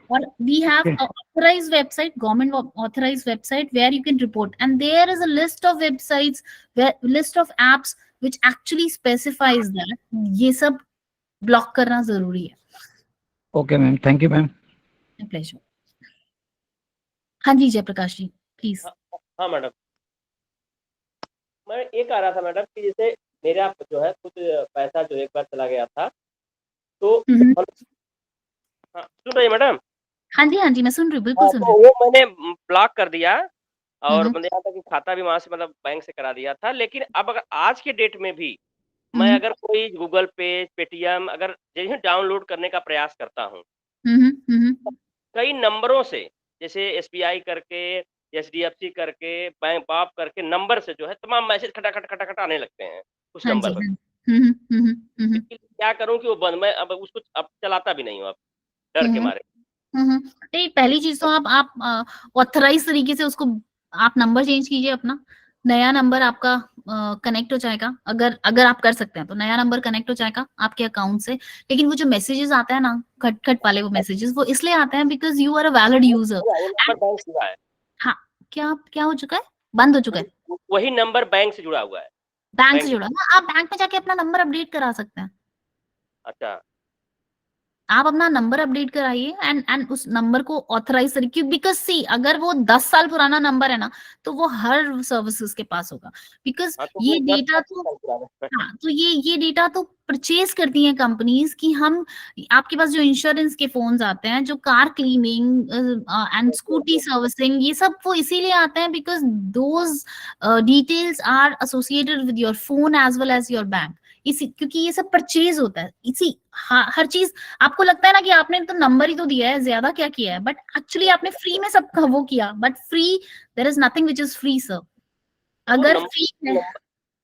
और we have a authorized website, government authorized website where you can report, and there is a list of websites, list of apps which actually specifies that ये सब ब्लॉक करना जरूरी है। Okay ma'am, thank you ma'am. Pleasure. हाँ जी जयप्रकाश जी, please. हाँ madam, मैं ये कह रहा था मैडम कि जैसे मेरा जो है कुछ पैसा जो एक बार चला गया था, तो हाँ सुन रही मैडम? हाँ जी मैं सुन रही हूँ, बिल्कुल सुन रही हूँ। वो मैंने ब्लॉक कर दिया और मैंने यहाँ तक कि खाता भी वहां से मतलब बैंक से करा दिया था। लेकिन अब अगर आज के डेट में भी मैं अगर कोई गूगल पे, पेटीएम अगर जैसे डाउनलोड करने का प्रयास करता हूँ, कई नंबरों से, जैसे SBI करके, HDFC करके, बैंक बाप करके नंबर से जो है तमाम मैसेज खटाखट आने लगते हैं उस नंबर पर। क्या करूं कि वो बंद, मैं अब उसको अब चलाता भी नहीं हूँ अब, डर के मारे। नहीं, पहली चीज तो आप ऑथराइज तरीके से उसको आप नंबर चेंज कीजिए अपना, नया नंबर आपका कनेक्ट हो जाएगा। अगर आप कर सकते हैं तो नया नंबर कनेक्ट हो जाएगा आपके अकाउंट से। लेकिन वो जो मैसेजेस आते हैं ना, खटखट वाले वो मैसेजेस, वो इसलिए आते हैं because you are a valid user. हाँ, क्या हो चुका है? बंद हो चुका है? वही नंबर बैंक से जुड़ा हुआ है। बैंक से जुड़ा ना, आप बैंक में जाके अपना नंबर अपडेट करा सकते हैं। अच्छा, आप अपना नंबर अपडेट कराइए एंड उस नंबर को ऑथराइज करिए, बिकॉज सी अगर वो 10 साल पुराना नंबर है ना तो वो हर सर्विसेज के पास होगा, बिकॉज हाँ, तो ये वो 10 डेटा साल तो, पुराना है। हाँ तो ये डेटा तो परचेज करती हैं कंपनीज कि हम, आपके पास जो इंश्योरेंस के फोन्स आते हैं, जो car cleaning and scooty servicing, ये सब वो इसीलिए आते हैं because those details are associated with your phone as well as your bank. इसी क्योंकि ये सब परचेज होता है, इसी हर चीज। आपको लगता है ना कि आपने तो नंबर ही तो दिया है, ज्यादा क्या किया है, बट एक्चुअली आपने फ्री में सब वो किया, but free, there is nothing which is free sir. वो अगर नंबर फ्री है,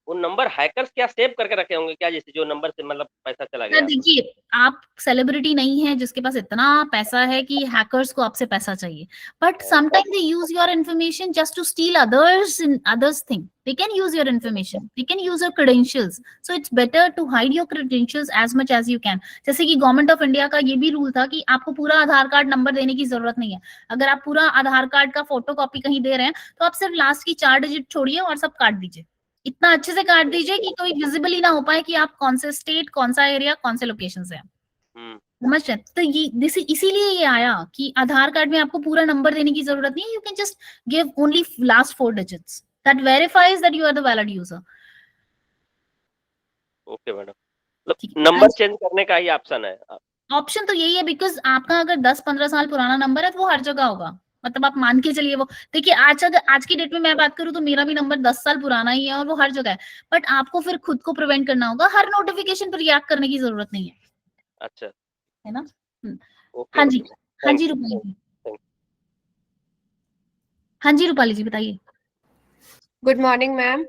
वो नंबर हैकर्स क्या सेव करके रखे होंगे क्या, जैसे जो नंबर से मतलब पैसा चला सर गया? देखिए, आप सेलिब्रिटी नहीं है जिसके पास इतना पैसा है कि हैकर्स को आपसे पैसा चाहिए, but sometime they use your information just to steal others thing. They can use your information, they can use your credentials, so it's better to hide your credentials as much as you can. जैसे कि government of India का ये भी rule था कि आपको पूरा आधार card number देने की जरूरत नहीं है। अगर आप पूरा आधार कार्ड का फोटो कॉपी कहीं दे रहे हैं तो आप सिर्फ लास्ट की 4 डिजिट छोड़िए और सब काट दीजिए। इतना अच्छे से काट दीजिए कि कोई विजिबल ही ना हो पाए कि आप कौन से स्टेट, कौन सा एरिया, कौन से लोकेशन से हैं। समझ रहे हैं? तो ये इसीलिए ये आया कि आधार कार्ड में आपको पूरा नंबर देने की जरूरत नहीं है, you can just give only last 4 digits that verifies that you are the valid user. Okay madam, मतलब नंबर चेंज करने का ही ऑप्शन है? ऑप्शन तो यही है, बिकॉज आपका अगर 10-15 साल पुराना नंबर है तो वो हर जगह होगा। मतलब आप मान के चलिए, वो देखिए आज की डेट में मैं बात करूं तो मेरा भी नंबर 10 साल पुराना ही है और वो हर जगह है, बट आपको फिर खुद को प्रिवेंट करना होगा, हर नोटिफिकेशन पर रिएक्ट करने की जरूरत नहीं है। अच्छा, है ना? ओके हाँ जी, मैडम, हाँ थैंक जी यू। रूपाली जी, हाँ जी रूपाली जी बताइए। Good morning ma'am.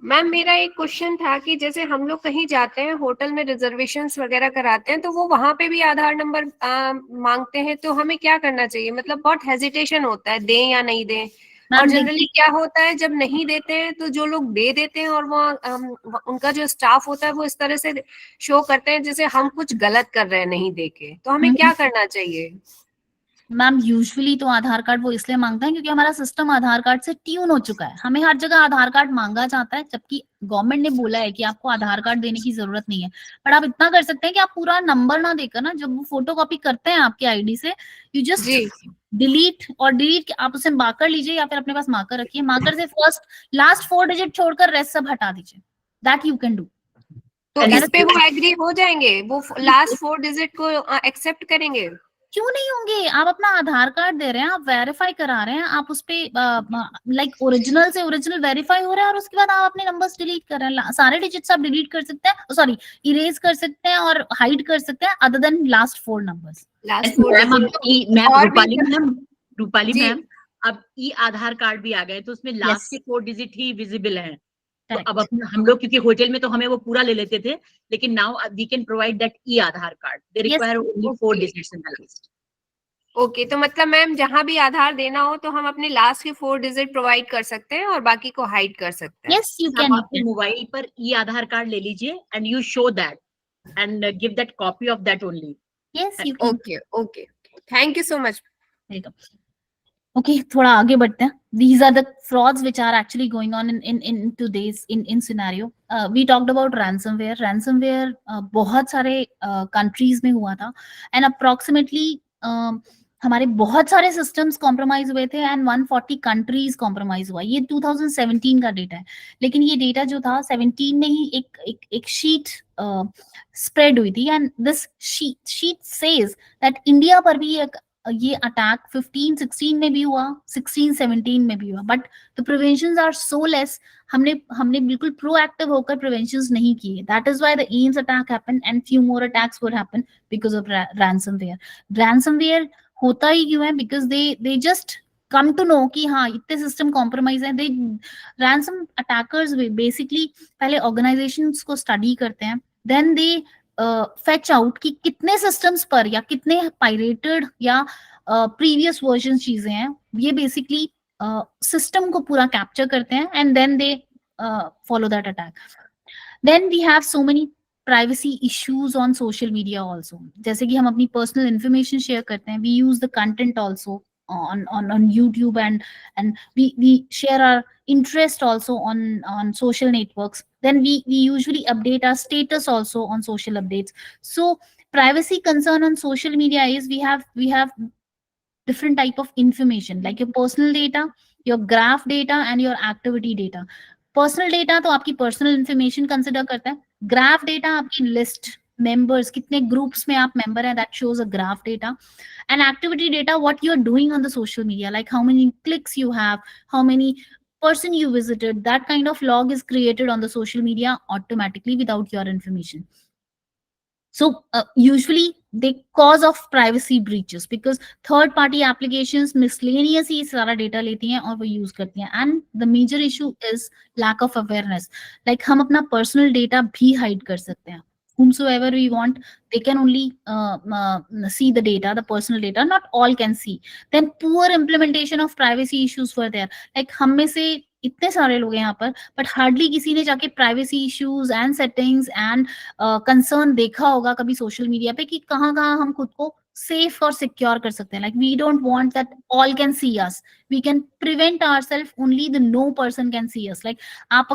मैम मेरा एक क्वेश्चन था कि जैसे हम लोग कहीं जाते हैं, होटल में रिजर्वेशंस वगैरह कराते हैं, तो वो वहां पे भी आधार नंबर मांगते हैं, तो हमें क्या करना चाहिए? मतलब बहुत हेजिटेशन होता है, दें या नहीं दें। और जनरली क्या होता है, जब नहीं देते हैं तो जो लोग दे देते हैं और वो उनका जो स्टाफ होता है वो इस तरह से शो करते हैं जैसे हम कुछ गलत कर रहे हैं नहीं दे के, तो हमें क्या करना चाहिए? मैम यूजुअली तो आधार कार्ड वो इसलिए मांगते हैं क्योंकि हमारा सिस्टम आधार कार्ड से ट्यून हो चुका है, हमें हर जगह आधार कार्ड मांगा जाता है, जबकि गवर्नमेंट ने बोला है कि आपको आधार कार्ड देने की जरूरत नहीं है। पर आप इतना कर सकते हैं कि आप पूरा नंबर ना देकर ना, जब वो फोटो कॉपी करते हैं आपके आईडी से, यू जस्ट डिलीट आप उसे मार्कर लीजिए या फिर अपने पास मार्कर रखिए, मार्कर से फर्स्ट लास्ट 4 डिजिट छोड़कर रेस्ट सब हटा दीजिए। That you can do. तो इस पे वो एग्री हो जाएंगे, वो लास्ट 4 डिजिट को एक्सेप्ट करेंगे? क्यों नहीं होंगे? आप अपना आधार कार्ड दे रहे हैं, आप वेरीफाई करा रहे हैं, आप उस पे लाइक ओरिजिनल से ओरिजिनल वेरीफाई हो रहा है और उसके बाद आप अपने नंबर्स डिलीट कर रहे हैं। सारे डिजिट्स आप डिलीट कर सकते हैं, सॉरी इरेज कर सकते हैं और हाइड कर सकते हैं, other than last 4 numbers. Rupali ma'am, अब ई आधार कार्ड भी आ गए तो उसमें लास्ट के 4 डिजिट ही विजिबल हैं। तो अब हम लोग, क्योंकि होटल में तो हमें वो पूरा ले लेते थे, लेकिन now we can provide that e Aadhaar card, they require only 4 digits in the list. Okay, तो मतलब मैम जहां भी आधार देना हो तो हम अपने लास्ट के 4 डिजिट प्रोवाइड कर सकते हैं और बाकी को हाइड कर सकते हैं? यस यू आप कैन। अपने मोबाइल पर ई आधार कार्ड ले लीजिए and you show that and give that copy of that only. Yes you can. Okay okay, thank you so much. Okay, थोड़ा आगे बढ़ते हैं. These are the frauds which are actually going on in today's in scenario. We talked about ransomware. Ransomware बहुत सारे countries में हुआ था and approximately हमारे बहुत सारे systems compromise हुए थे and 140 countries compromise हुआ. ये 2017 का डेटा है, लेकिन ये डेटा जो था 17 में ही एक sheet spread हुई थी and this sheet says that India पर भी ये अटैक 15-16 में भी हुआ, 16-17 में भी हुआ, but the preventions are so less. हमने बिल्कुल प्रोएक्टिव होकर प्रिवेंशंस नहीं किए. That is why the AIIMS attack happened and few more attacks would happen because of ransomware. Ransomware होता ही क्यों है? Because they just come to know कि हाँ इतने सिस्टम कॉम्प्रोमाइज है. दे रैंसम अटैकर्स बेसिकली पहले ऑर्गेनाइजेशंस को स्टडी करते हैं, देन दे फेच आउट कि कितने सिस्टम्स पर या कितने पायरेटेड या प्रीवियस वर्जन चीजें हैं. ये बेसिकली सिस्टम को पूरा कैप्चर करते हैं and then they follow that attack. Then we have so many privacy issues on social media also. जैसे कि हम अपनी पर्सनल इंफॉर्मेशन शेयर करते हैं, we use the content also on YouTube and we share our interest also on social networks. Then we usually update our status also on social updates. So privacy concern on social media is we have different type of information like your personal data, your graph data and your activity data. Personal data तो आपकी personal information consider करता है, graph data आपकी list members, कितने groups में आप member हैं, that shows a graph data. And activity data, what you're doing on the social media, like how many clicks you have, how many person you visited, that kind of log is created on the social media automatically without your information. So usually they cause of privacy breaches because third party applications miscellaneous ही सारा data लेती हैं और वो use करती हैं. And the major issue is lack of awareness. Like हम अपना personal data भी hide कर सकते हैं. Whomsoever we want, they can only see the data, the personal data. Not all can see. Then poor implementation of privacy issues were there. Like हम में से इतने सारे लोग हैं यहाँ पर, but hardly किसी ने जाके privacy issues and settings and concern देखा होगा कभी सोशल मीडिया पे कि कहाँ कहाँ हम खुद को सेफ और सिक्योर कर सकते हैं. Like we don't want that all can see us, we can prevent ourselves, only the no person can see us. Like आप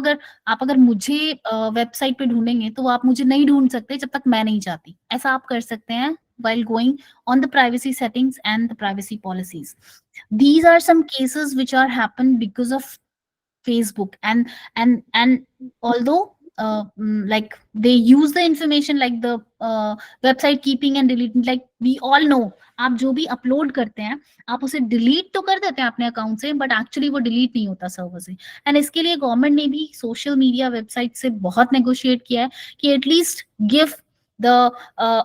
अगर मुझे वेबसाइट पे ढूंढेंगे तो आप मुझे नहीं ढूंढ सकते जब तक मैं नहीं चाहती. ऐसा आप कर सकते हैं while going on the privacy settings and the privacy policies. These are some cases which are happened because of Facebook. And although like they use the information like the website keeping and deleting, like we all know, आप जो भी upload करते हैं आप उसे delete तो कर देते हैं अपने अकाउंट से, बट एक्चुअली वो डिलीट नहीं होता सर्वर से. एंड इसके लिए गवर्नमेंट ने भी सोशल मीडिया वेबसाइट से बहुत नेगोशिएट किया है कि at least give the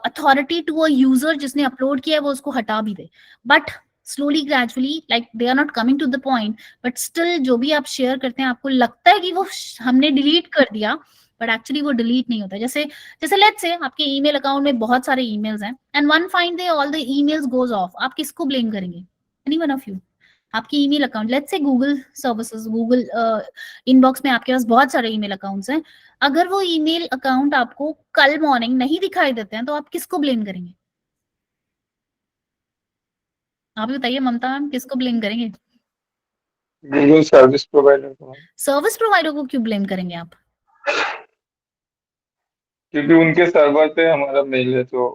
authority to a user जिसने अपलोड किया है वो उसको हटा भी दे. But slowly gradually, like they are not coming to the point, but still जो भी आप शेयर करते हैं आपको लगता है कि वो हमने डिलीट कर दिया, बट एक्चुअली वो डिलीट नहीं होता. जैसे लेट्स से आपके ईमेल अकाउंट में बहुत सारे ईमेल्स हैं and one fine day all the emails goes off, आप किसको ब्लेम करेंगे? Any one of you. आपकी email account, let's say Google services, Google inbox में आपके पास बहुत सारे ईमेल अकाउंट्स हैं, अगर वो ईमेल अकाउंट आपको कल मॉर्निंग नहीं दिखाई देते हैं तो आप किसको ब्लेम करेंगे? आप ही बताइए ममता मैम, किसको ब्लेम करेंगे? गूगल सर्विस प्रोवाइडर को. सर्विस प्रोवाइडर को क्यों ब्लेम करेंगे आप? क्योंकि उनके सर्वर पे हमारा मेल है तो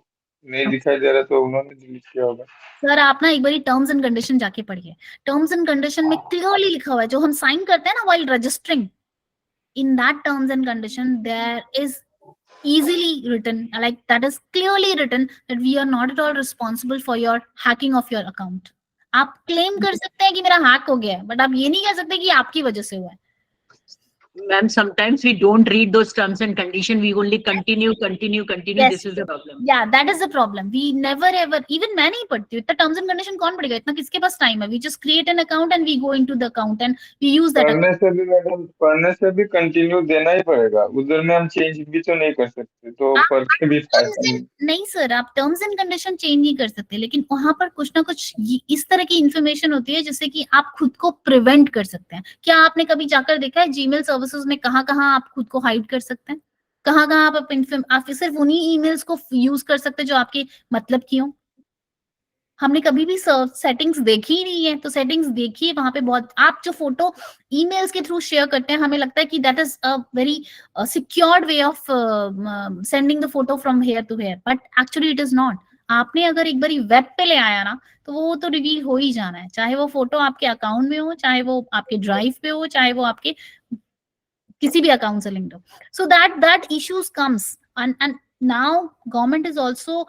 नहीं दिखाई दे रहा तो उन्होंने डिलीट किया होगा. सर आप ना एक बारी टर्म्स एंड कंडीशन जाके पढ़िए. टर्म्स एंड कंडीशन में क्लियरली लिखा हुआ है, जो हम साइन करते हैं ना while registering, in that terms and condition there is easily written, like that is clearly written that we are not at all responsible for your hacking of your account. आप claim कर सकते हैं कि मेरा hack हो गया है, but आप ये नहीं कह सकते कि आपकी वजह से हुआ है. Ma'am, sometimes we don't read those terms and condition. We only continue. Yes. This is the problem. Yeah, that is the problem. We never ever, even मैं नहीं पढ़ती हूँ. इतना terms and condition कौन पढ़ेगा? इतना किसके पास time है? We just create an account and we go into the account and we use that. पढ़ने से भी कंटिन्यू देना ही पड़ेगा. उधर में हम चेंज भी तो नहीं कर सकते, तो पढ़ के भी फायदा नहीं सर. आप टर्म्स एंड कंडीशन चेंज नहीं कर सकते, लेकिन वहां पर कुछ ना कुछ इस तरह की इंफॉर्मेशन होती है जिससे कि आप खुद को प्रिवेंट कर सकते हैं. क्या आपने कभी जाकर देखा है जीमेल सर्विसेज में कहाँ कहाँ आप खुद को हाइड कर सकते हैं? कहाँ कहाँ आप सिर्फ उन्हीं ईमेल्स को यूज कर सकते हैं जो आपके मतलब की हो. हमने कभी भी सेटिंग्स देखी ही नहीं है, तो सेटिंग्स देखिए. वहां पे बहुत, आप जो फोटो ईमेल्स के थ्रू शेयर करते हैं हमें लगता है कि that is a very secured way of sending the photo from here to here, but actually it is not. आपने अगर एक बार वेब पे ले आया ना तो वो तो रिवील हो ही जाना है, चाहे वो फोटो आपके अकाउंट में हो, चाहे वो आपके ड्राइव पे हो, चाहे वो आपके किसी भी अकाउंट से लिंक्ड हो. So that issues comes and now government is also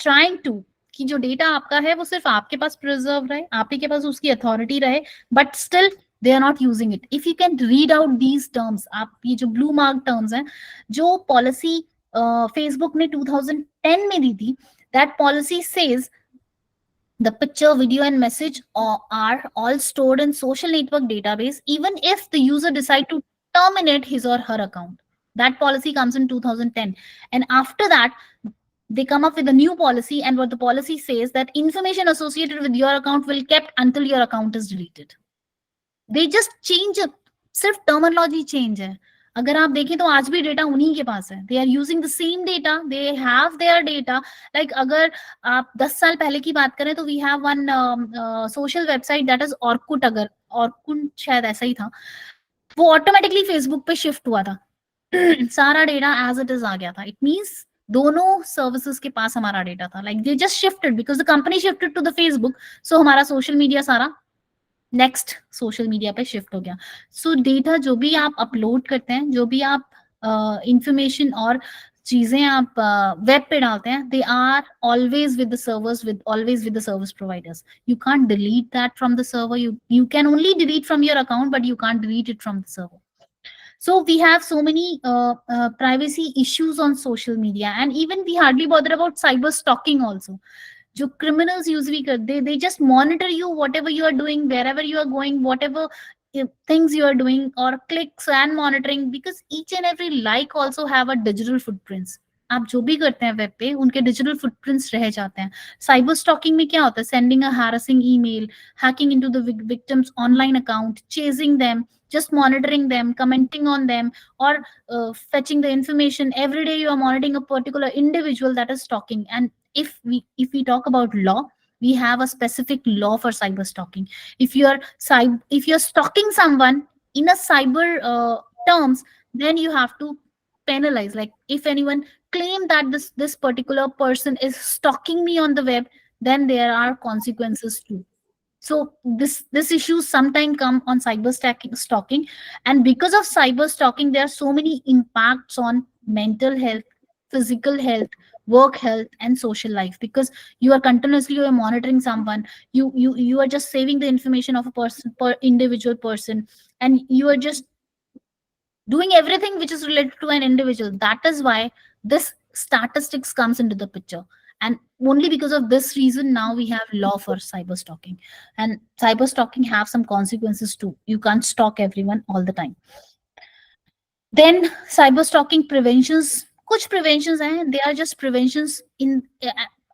trying to कि जो डेटा आपका है वो सिर्फ आपके पास प्रिजर्व रहे, आप ही के पास उसकी अथॉरिटी रहे, but still they are not using it. If you can read out these terms, आप ये जो ब्लू मार्क टर्म्स हैं, जो पॉलिसी फेसबुक ने 2010 में दी थी, that policy says the picture, video and message are all stored in social network database even if the user decide to terminate his or her account. That policy comes in 2010, and after that they come up with a new policy, and what the policy says that information associated with your account will kept until your account is deleted. They just change it, सिर्फ terminology change है. अगर आप देखें तो आज भी data उन्हीं के पास है. They are using the same data, they have their data. Like अगर आप 10 साल पहले की बात करें तो we have one social website that is Orkut. अगर ऑर्कुट शायद ऐसा ही था, वो ऑटोमेटिकली फेसबुक पे शिफ्ट हुआ था. सारा डेटा एज इट इज आ गया था. इट मींस दोनों सर्विसेज के पास हमारा डेटा था. Like they just shifted because the company shifted to the Facebook. So हमारा सोशल मीडिया सारा नेक्स्ट सोशल मीडिया पे शिफ्ट हो गया. सो डेटा जो भी आप अपलोड करते हैं, जो भी आप इंफॉर्मेशन और चीजें आप वेब पे डालते हैं, they are always with the servers, with always with the service providers. You can't delete that from the server. You can only delete from your account, but you can't delete it from the server. So we have so many privacy issues on social media, and even we hardly bother about cyber stalking also. जो criminals usually कर, they just monitor you, whatever you are doing, wherever you are going, whatever things you are doing, or clicks and monitoring, because each and every like also have a digital footprints. आप जो भी करते हैं web पे, उनके digital footprints रह जाते हैं. साइबर स्टॉकिंग में क्या होता है? Sending a harassing email, hacking into the victims online account, chasing them, just monitoring them, commenting on them, or fetching the information. Every day you are monitoring a particular individual that is stalking. And if we talk about law, we have a specific law for cyber stalking. If you're stalking someone in a cyber terms, then you have to penalize. Like if anyone claim that this particular person is stalking me on the web, then there are consequences too. So this issue sometimes come on stalking. And because of cyber stalking, there are so many impacts on mental health, physical health, work health, and social life, because you are continuously, you are monitoring someone. You are just saving the information of a person, per individual person, and you are just doing everything which is related to an individual. That is why this statistics comes into the picture. And only because of this reason, now we have law for cyber stalking. And cyber stalking have some consequences too. You can't stalk everyone all the time. Then cyber stalking preventions, kuch preventions hain, they are just preventions in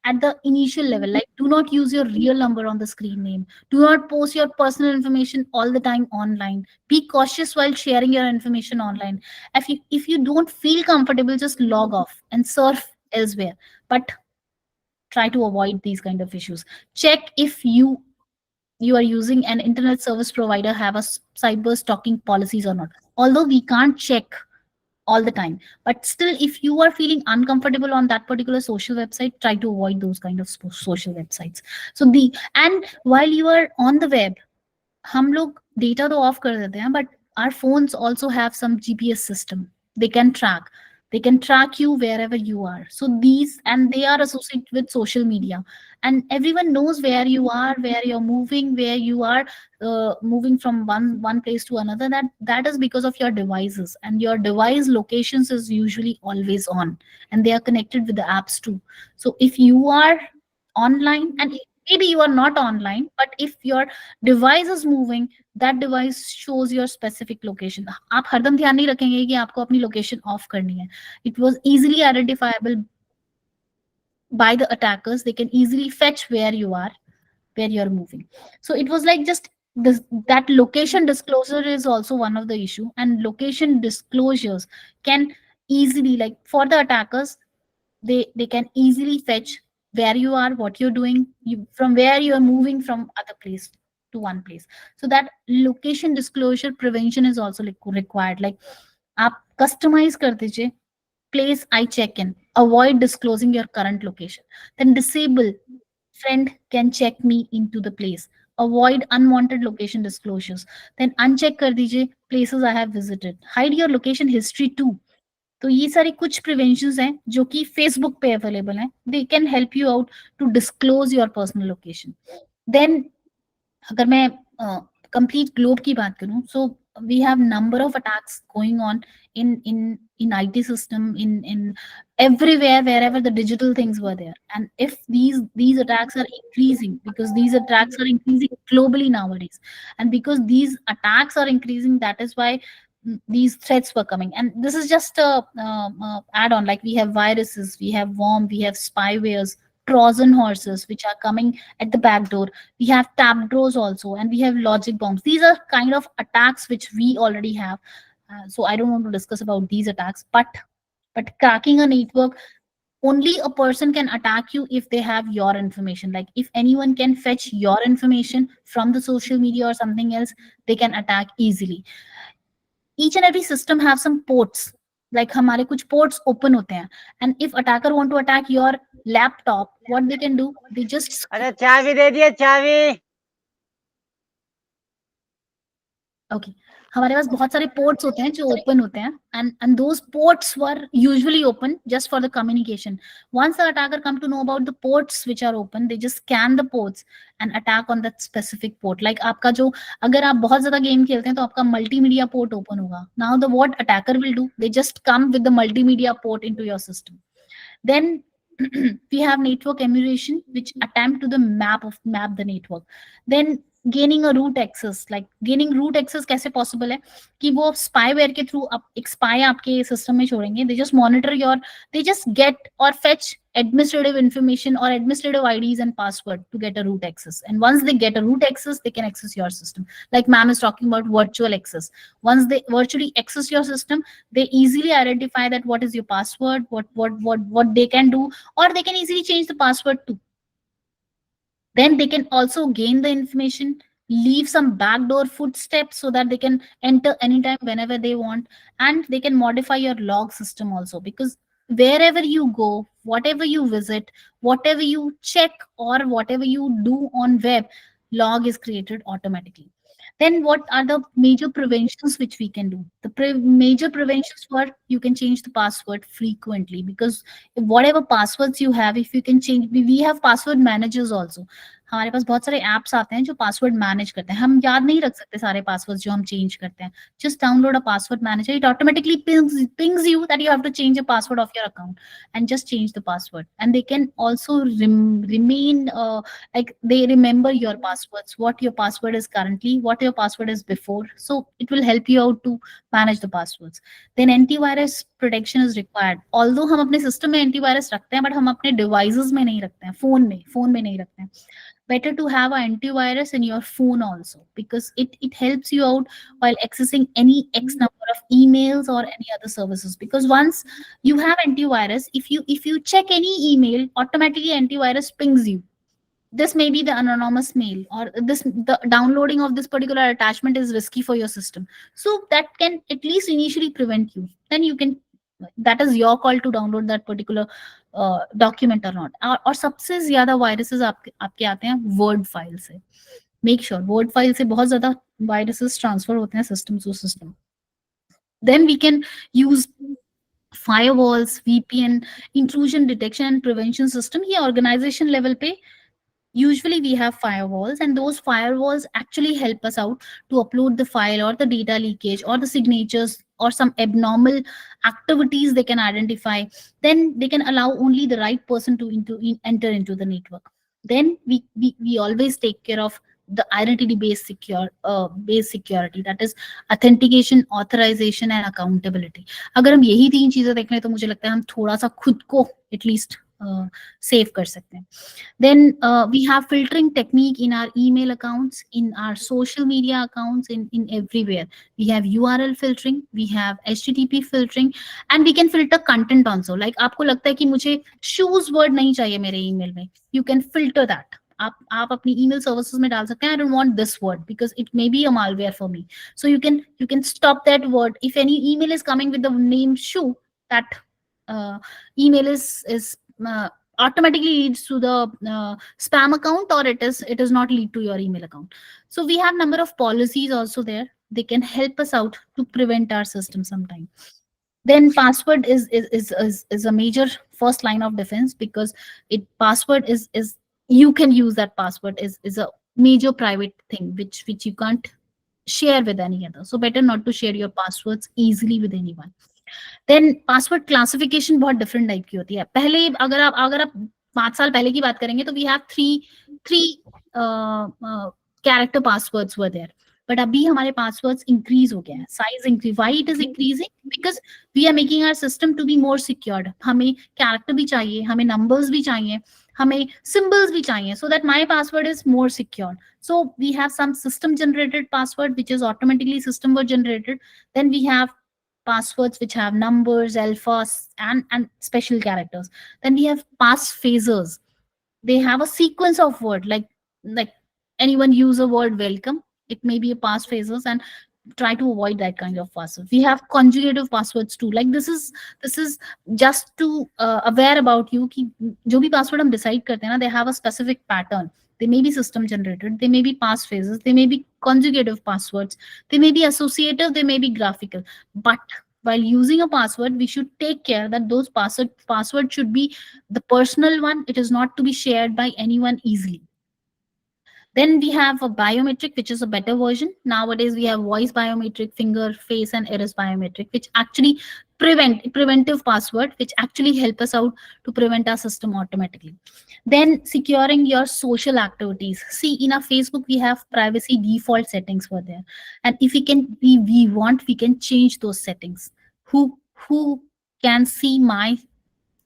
at the initial level. Like, do not use your real number on the screen name. Do not post your personal information all the time online. Be cautious while sharing your information online. If you don't feel comfortable, just log off and surf elsewhere. But try to avoid these kind of issues. Check if you are using an internet service provider have a cyber stalking policies or not. Although we can't check all the time, but still, if you are feeling uncomfortable on that particular social website, try to avoid those kind of social websites. So and while you are on the web, हम लोग data तो off कर देते हैं, but our phones also have some GPS system. They can track you wherever you are. So they are associated with social media, and everyone knows where you are, where you're moving, where you are moving from one place to another. That is because of your devices, and your device locations is usually always on, and they are connected with the apps too. So if you are online, and maybe you are not online, but if your device is moving, that device shows your specific location. आप हरदम ध्यान नहीं रखेंगे कि आपको अपनी location off करनी है. It was easily identifiable by the attackers. They can easily fetch where you are, where you're moving. So it was like just that location disclosure is also one of the issue, and location disclosures can easily, like for the attackers, they can easily fetch where you are, what you're doing, from where you are moving from other place to one place. So that location disclosure prevention is also required. Like आप customize कर दीजिए, place I check in, avoid disclosing your current location. Then disable friend can check me into the place, avoid unwanted location disclosures. Then uncheck कर दीजिए places I have visited, hide your location history too. तो ये सारे कुछ preventions हैं जो कि Facebook पे अवेलेबल हैं. They can help you out to disclose your personal location. Then अगर मैं कंप्लीट ग्लोब की बात करूं, सो we have number of attacks going on in IT system, in everywhere wherever the digital things were there. And if these attacks are increasing, because these attacks are increasing globally nowadays, and because these attacks are increasing, that is why these threats were coming. And this is just a add-on. Like we have viruses, we have worm, we have spywares, Trojan horses which are coming at the back door. We have tap drawers also, and we have logic bombs. These are kind of attacks which we already have. So I don't want to discuss about these attacks, but cracking a network, only a person can attack you if they have your information. Like if anyone can fetch your information from the social media or something else, they can attack easily. Each and every system have some ports. like हमारे कुछ ports open होते हैं, and if attacker want to attack your laptop, what they can do, they just अरे चाबी दे दिए चाबी। Okay हमारे पास बहुत सारे पोर्ट्स होते हैं जो ओपन होते हैं, and those ports were usually open just for the communication. Once the attacker come to know about the ports which are open, they just scan the ports and attack on that specific port. Like आपका जो, अगर आप बहुत ज्यादा game खेलते हैं तो आपका मल्टीमीडिया पोर्ट ओपन होगा. Now the what attacker will do, they just come with the multimedia port into your system. Then we have network emulation which attempt to the map the network. Then gaining a root access, like gaining root access कैसे possible है कि वो spyware के through एक spy आपके system में छोड़ेंगे. They just monitor your, they just get or fetch administrative information or administrative IDs and password to get a root access. And once they get a root access, they can access your system. Like ma'am is talking about virtual access. Once they virtually access your system, they easily identify that what is your password, what they can do, or they can easily change the password too. Then they can also gain the information, leave some backdoor footsteps so that they can enter anytime whenever they want, and they can modify your log system also, because wherever you go, whatever you visit, whatever you check, or whatever you do on web, log is created automatically. Then what are the major preventions which we can do? The major preventions were, you can change the password frequently, because whatever passwords you have, if you can change, we have password managers also. हमारे पास बहुत सारे apps आते हैं जो password manage करते हैं. हम याद नहीं रख सकते सारे पासवर्ड्स जो हम चेंज करते हैं. Just download a password manager, it automatically pings you that you have to change the password of your account, and just change the password. And they can also remain like they remember your passwords, what your password is currently, what your password is before, so it will help you out to manage the passwords. Then antivirus protection is required. Although हम अपने system में antivirus रखते हैं, but हम अपने devices में नहीं रखते हैं, phone में नहीं रखते हैं. Better to have an antivirus in your phone also, because it helps you out while accessing any X number of emails or any other services. Because once you have antivirus, if you check any email, automatically antivirus pings you. This may be the anonymous mail, or the downloading of this particular attachment is risky for your system. So that can at least initially prevent you. Then you can, that is your call to download that particular document or not. और सबसे ज्यादा viruses आपके आते हैं word file से. Make sure word file से बहुत ज्यादा viruses transfer होते हैं system to system. Then we can use firewalls, VPN, intrusion detection and prevention system. ये organization level पे usually we have firewalls, and those firewalls actually help us out to upload the file or the data leakage or the signatures or some abnormal activities they can identify. Then they can allow only the right person to enter into the network. Then we always take care of the identity based security, that is authentication, authorization and accountability. अगर हम यही तीन चीजें देख लें तो मुझे लगता है हम थोड़ा सा खुद को at least सेव कर सकते हैं. Then we have filtering technique in our email accounts, in our social media accounts, in everywhere. We have URL filtering, we have HTTP filtering, and we can filter content also. Like आपको लगता है कि मुझे shoes word नहीं चाहिए मेरे email में, you can filter that. आप अपनी email services में डाल सकते हैं, I don't want this word because it may be a malware for me. So you can stop that word. If any email is coming with the name shoe, that email is automatically leads to the spam account, or it is not lead to your email account. So we have number of policies also there. They can help us out to prevent our system sometime. Then password is a major first line of defense, because password is you can use that password is a major private thing which you can't share with any other. So better not to share your passwords easily with anyone. Then password classification बहुत different type की होती है. पहले अगर आप 5 साल पहले की बात करेंगे तो we have three character passwords were there, but अभी हमारे पासवर्ड्स इंक्रीज हो गए हैं. Size increase, why it is increasing? Because we are making our system to be more secured. हमें कैरेक्टर भी चाहिए, हमें नंबर्स भी चाहिए, हमें सिंबल्स भी चाहिए, so that my password is more secure. So we have some system generated password which is automatically system word generated. Then we have passwords which have numbers, alphas and special characters. Then we have pass phasers. They have a sequence of word, like anyone use a word welcome, it may be a pass phasers, and try to avoid that kind of password. We have conjugative passwords too. Like this is just to aware about you कि जो भी password हम decide करते हैं ना, they have a specific pattern. They may be system generated, they may be pass phrases, they may be conjugative passwords, they may be associative, they may be graphical. But while using a password, we should take care that those password should be the personal one. It is not to be shared by anyone easily. Then we have a biometric, which is a better version. Nowadays, we have voice biometric, finger, face, and iris biometric, which actually preventive password, which actually help us out to prevent our system automatically. Then securing your social activities. See, in our Facebook, we have privacy default settings for there. And if we want, we can change those settings. Who can see my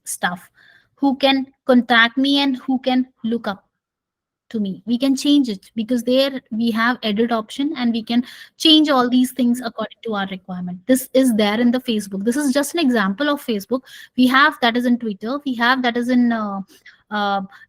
stuff? Who can contact me and who can look up to me? We can change it because there we have edit option and we can change all these things according to our requirement. This is there in the Facebook. This is just an example of Facebook. We have that is in Twitter. We have that is in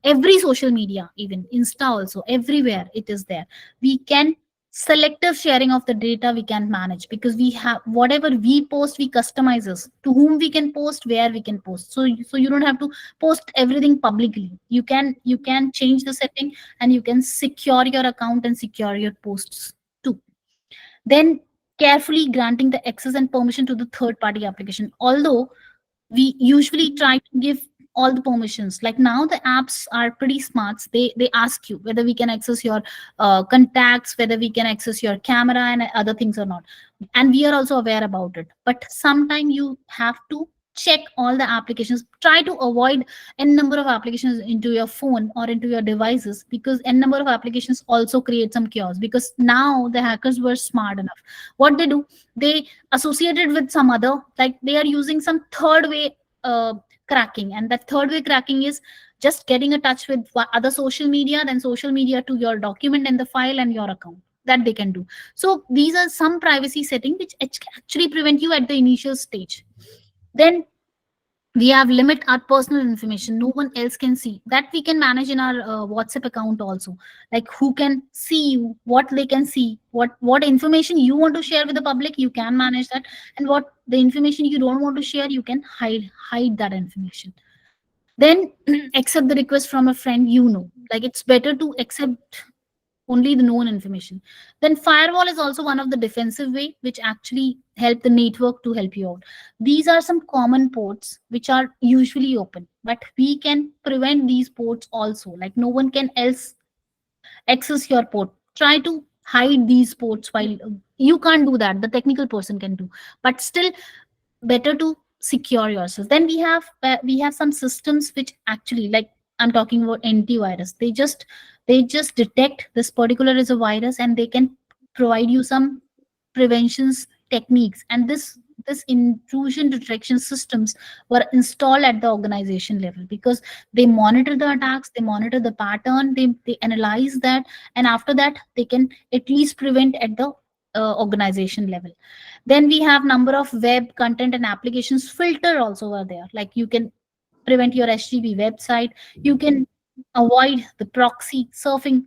every social media, even Insta also, everywhere it is there. We can selective sharing of the data we can manage because we have whatever we post, we customizes to whom we can post, where we can post. So you don't have to post everything publicly. You can change the setting and you can secure your account and secure your posts too. Then carefully granting the access and permission to the third party application. Although we usually try to give all the permissions, like now the apps are pretty smart. They ask you whether we can access your contacts, whether we can access your camera and other things or not, and we are also aware about it. But sometimes you have to check all the applications. Try to avoid n number of applications into your phone or into your devices, because n number of applications also create some chaos. Because now the hackers were smart enough. What they do, they associated with some other, like they are using some third way cracking, and that third way cracking is just getting in touch with other social media, then social media to your document and the file and your account, that they can do. So these are some privacy settings which actually prevent you at the initial stage. Then we have limit our personal information, no one else can see. That we can manage in our WhatsApp account also, like who can see you, what they can see, what information you want to share with the public, you can manage that, and what the information you don't want to share, you can hide that information. Then accept the request from a friend, like it's better to accept only the known information. Then firewall is also one of the defensive way which actually help the network to help you out. These are some common ports which are usually open, but we can prevent these ports also, like no one can else access your port. Try to hide these ports. While you can't do that, the technical person can do, but still better to secure yourself. Then we have some systems which actually, like I'm talking about antivirus, they just detect this particular is a virus and they can provide you some preventions techniques. And this intrusion detection systems were installed at the organization level because they monitor the attacks, they monitor the pattern, they analyze that, and after that they can at least prevent at the organization level. Then we have number of web content and applications filter also are there, like you can prevent your HTTP website, you can avoid the proxy surfing,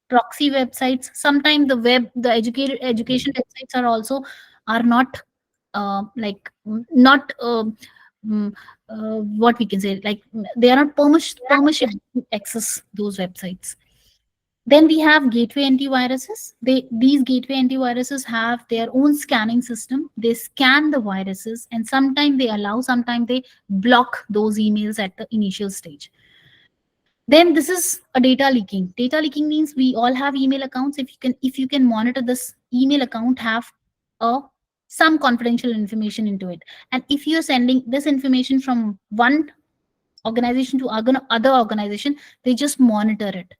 proxy websites. Sometimes the education websites are also are not not what we can say, like they are not permission to access those websites. Then we have gateway antiviruses. These gateway antiviruses have their own scanning system. They scan the viruses and sometimes they allow, sometimes they block those emails at the initial stage. Then this is a data leaking. Data leaking means we all have email accounts. If you can monitor this email account, have some confidential information into it. And if you're sending this information from one organization to other organization, they just monitor it.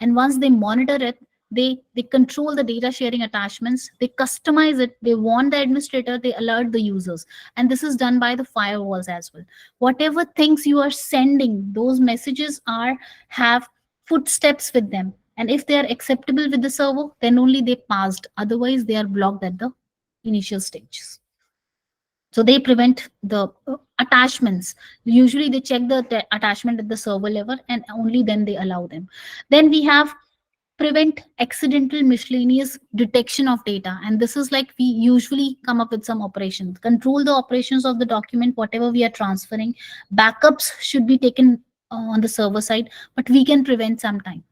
And once they monitor it, they control the data sharing attachments, they customize it, they warn the administrator, they alert the users. And this is done by the firewalls as well. Whatever things you are sending, those messages have footsteps with them, and if they are acceptable with the server, then only they passed, otherwise they are blocked at the initial stages. So they prevent the attachments. Usually they check the attachment at the server level and only then they allow them. Then we have prevent accidental miscellaneous detection of data. And this is like we usually come up with some operations, control the operations of the document, whatever we are transferring. Backups should be taken on the server side, but we can prevent sometime.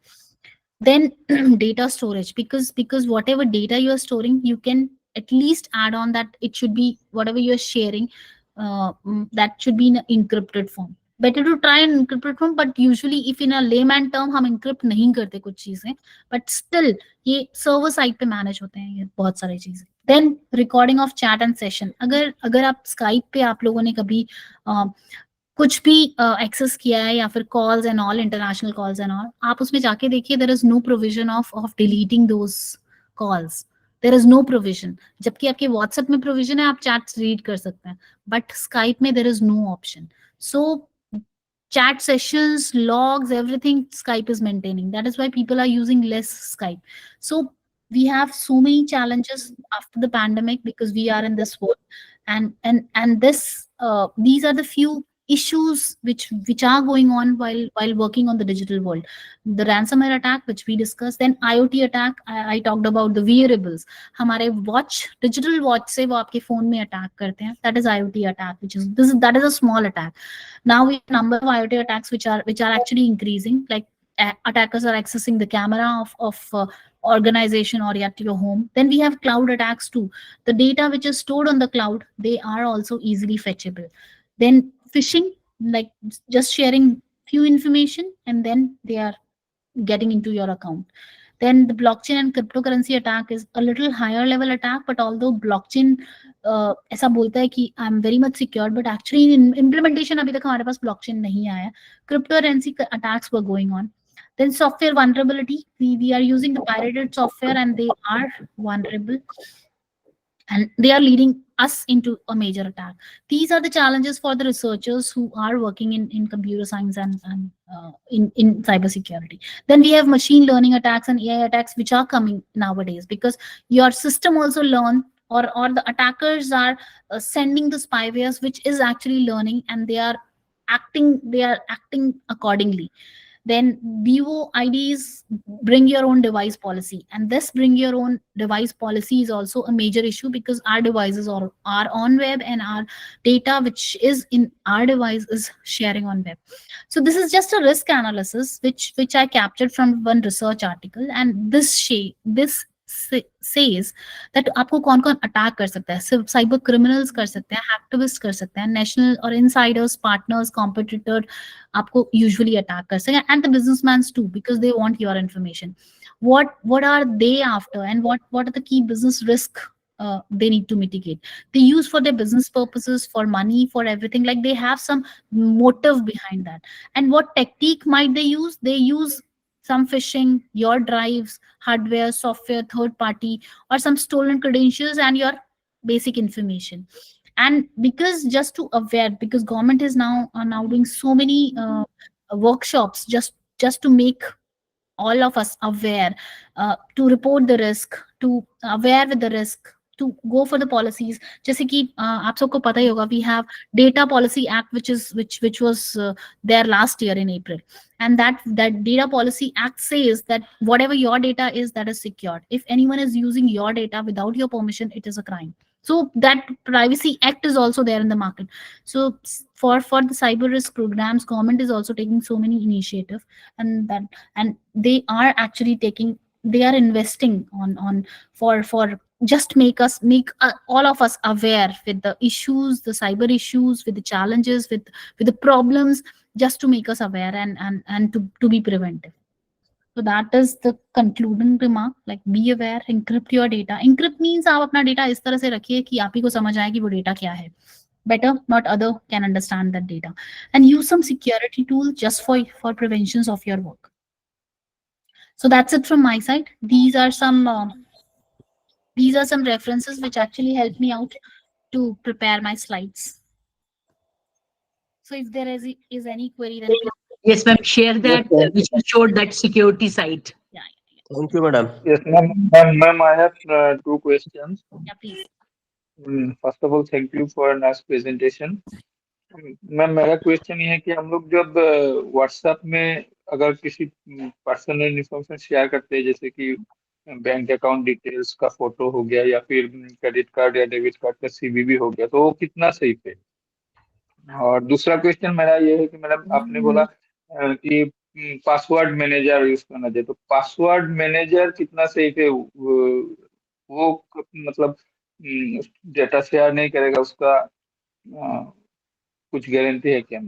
Then data storage, because whatever data you are storing, you can at least add on that it should be whatever you are sharing, that should be in an encrypted form. Better to try and encrypted form, but usually if in a layman term हम encrypt नहीं करते कुछ चीजें, but still ये server side पे manage होते हैं ये बहुत सारी चीजें. Then recording of chat and session. अगर आप Skype पे आप लोगों ने कभी कुछ भी एक्सेस किया है या फिर calls and all, international calls and all, आप उसमें जाके देखिए, there is no provision of deleting those calls. There is no provision. जबकि आपके व्हाट्सएप में प्रोविजन है, आप चैट्स रीड कर सकते हैं, बट स्काइप में there is no option. So chat sessions, logs, everything Skype is maintaining. That is why people are using less Skype. So we have so many challenges after the pandemic because we are in this world, and this these are the few issues which are going on while working on the digital world. The ransomware attack which we discussed, then IoT attack, I talked about the wearables. हमारे watch, digital watch से वो आपके phone में attack करते हैं. That is IoT attack, that is a small attack. Now we have a number of IoT attacks which are actually increasing. Like attackers are accessing the camera of organization or at your home. Then we have cloud attacks too. The data which is stored on the cloud, they are also easily fetchable. Then phishing, like just sharing few information and then they are getting into your account. Then the blockchain and cryptocurrency attack is a little higher level attack, but although blockchain ऐसा बोलता है कि I am very much secure, but actually in implementation अभी तक हमारे पास blockchain नहीं आया. Cryptocurrency attacks were going on. Then software vulnerability, we are using the pirated software and they are vulnerable and they are leading us into a major attack. These are the challenges for the researchers who are working in computer science and in cybersecurity. Then we have machine learning attacks and AI attacks which are coming nowadays because your system also learn, or the attackers are sending the spywares which is actually learning and they are acting accordingly. Then BOIDs, bring your own device policy, and this bring your own device policy is also a major issue because our devices are on web and our data which is in our device is sharing on web. So this is just a risk analysis which I captured from one research article, and this says that आपको कौन कौन attack कर सकता है. सिर्फ cyber criminals कर सकते हैं, हैक्टिविस्ट कर सकते हैं, नेशनल और इनसाइडर्स, पार्टनर्स, कॉम्पिटिटर आपको यूजुअली अटैक कर सकते हैं, and the businessmans too because they want your information. what are they after, and what are the key business risk they need to mitigate. They use for their business purposes, for money, for everything, like they have some motive behind that. And what technique might they use? They use some phishing, your drives, hardware, software, third party, or some stolen credentials and your basic information. And because just to aware, because government is now doing so many workshops just to make all of us aware, to report the risk, to aware with the risk, to go for the policies. जैसे कि आप सबको पता ही होगा, we have data policy act which was there last year in April, and that data policy act says that whatever your data is, that is secured. If anyone is using your data without your permission, it is a crime. So that privacy act is also there in the market. So for the cyber risk programs, government is also taking so many initiative, and they are actually they are investing on for just make all of us aware with the issues, the cyber issues, with the challenges, with the problems, just to make us aware and to be preventive. So that is the concluding remark. Like, be aware, encrypt your data. Encrypt means आप अपना data इस तरह से रखिए कि आप ही को समझ आए कि वो data क्या है. Better, not other can understand that data. And use some security tools just for preventions of your work. So that's it from my side. These are some references which actually helped me out to prepare my slides. So if there is any query, then please. Yes, ma'am. Share that which you showed that security site. Yeah. Thank you, madam. Yes, ma'am, I have two questions. Yeah, please. First of all, thank you for a nice presentation. Ma'am, मेरा question ये है कि हम लोग जब WhatsApp में अगर किसी पर्सनल इंफॉर्मेशन शेयर करते हैं, जैसे कि बैंक अकाउंट डिटेल्स का फोटो हो गया या फिर क्रेडिट कार्ड या डेबिट कार्ड का सीवीवी हो गया, तो वो कितना सेफ है? और दूसरा क्वेश्चन मेरा ये है कि मैडम आपने बोला कि पासवर्ड मैनेजर यूज करना चाहिए, तो पासवर्ड मैनेजर कितना सेफ है? वो मतलब डेटा शेयर नहीं करेगा, उसका कुछ गारंटी है क्या?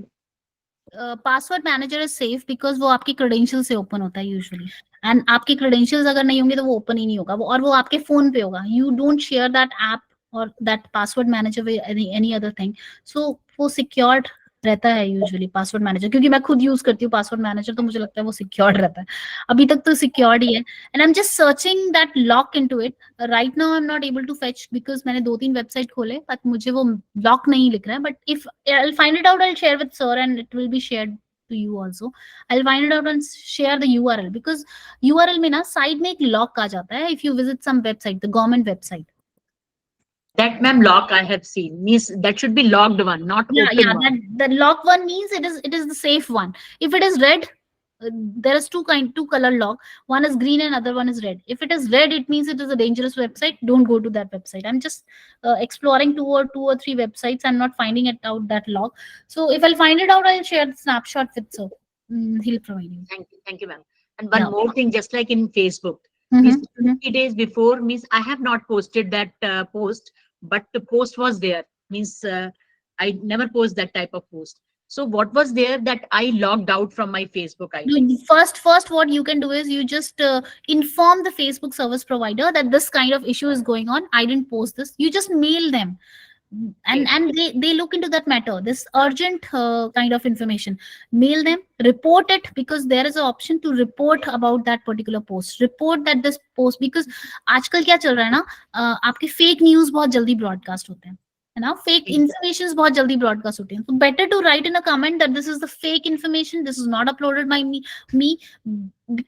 Password manager is safe because वो आपके क्रेडेंशियल से ओपन होता है यूजुअली, एंड आपके क्रेडेंशियल्स अगर नहीं होंगे तो वो ओपन ही नहीं होगा, और वो आपके फोन पे होगा. You don't share that app और that password manager with any other thing. So वो सिक्योर्ड रहता है यूजुअली पासवर्ड मैनेजर, क्योंकि मैं खुद यूज करती हूँ पासवर्ड मैनेजर, तो मुझे लगता है वो सिक्योर्ड रहता है. अभी तक तो सिक्योर्ड ही है. And I am just searching that lock into it. Right now I am not able to fetch because मैंने 2-3 वेबसाइट खोले, बट मुझे वो लॉक नहीं लिख रहा है. But if I will find it out, I will share with sir and it will be shared to you also. I'll find it out and share the URL, because URL में ना side में एक lock आ जाता है if you visit some website, the government website. That ma'am lock I have seen means that should be locked one, not open one. That the lock one means it is the safe one. If it is red, there is two color lock. One is green and other one is red. If it is red, it means it is a dangerous website. Don't go to that website. I'm just exploring two or three websites. I'm not finding it out that lock. So if I'll find it out, I'll share the snapshot with sir. He'll provide you. Thank you ma'am. And one Yeah. more thing, just like in Facebook, Mhm, means mhm. 50 days before means I have not posted that post, but the post was there, means I never post that type of post. So what was there that I logged out from my Facebook ID? No, First, what you can do is you just inform the Facebook service provider that this kind of issue is going on. I didn't post this. You just mail them, and they look into that matter. This urgent kind of information. Mail them, report it, because there is an option to report about that particular post. Report that this post, because आजकल क्या चल रहा है ना, आपके fake news बहुत जल्दी broadcast होते हैं, है ना. फेक इन्फॉर्मेशन बहुत जल्दी ब्रॉडकास्ट होती है. तो better to write in a comment that this is the fake information, this is not uploaded by me,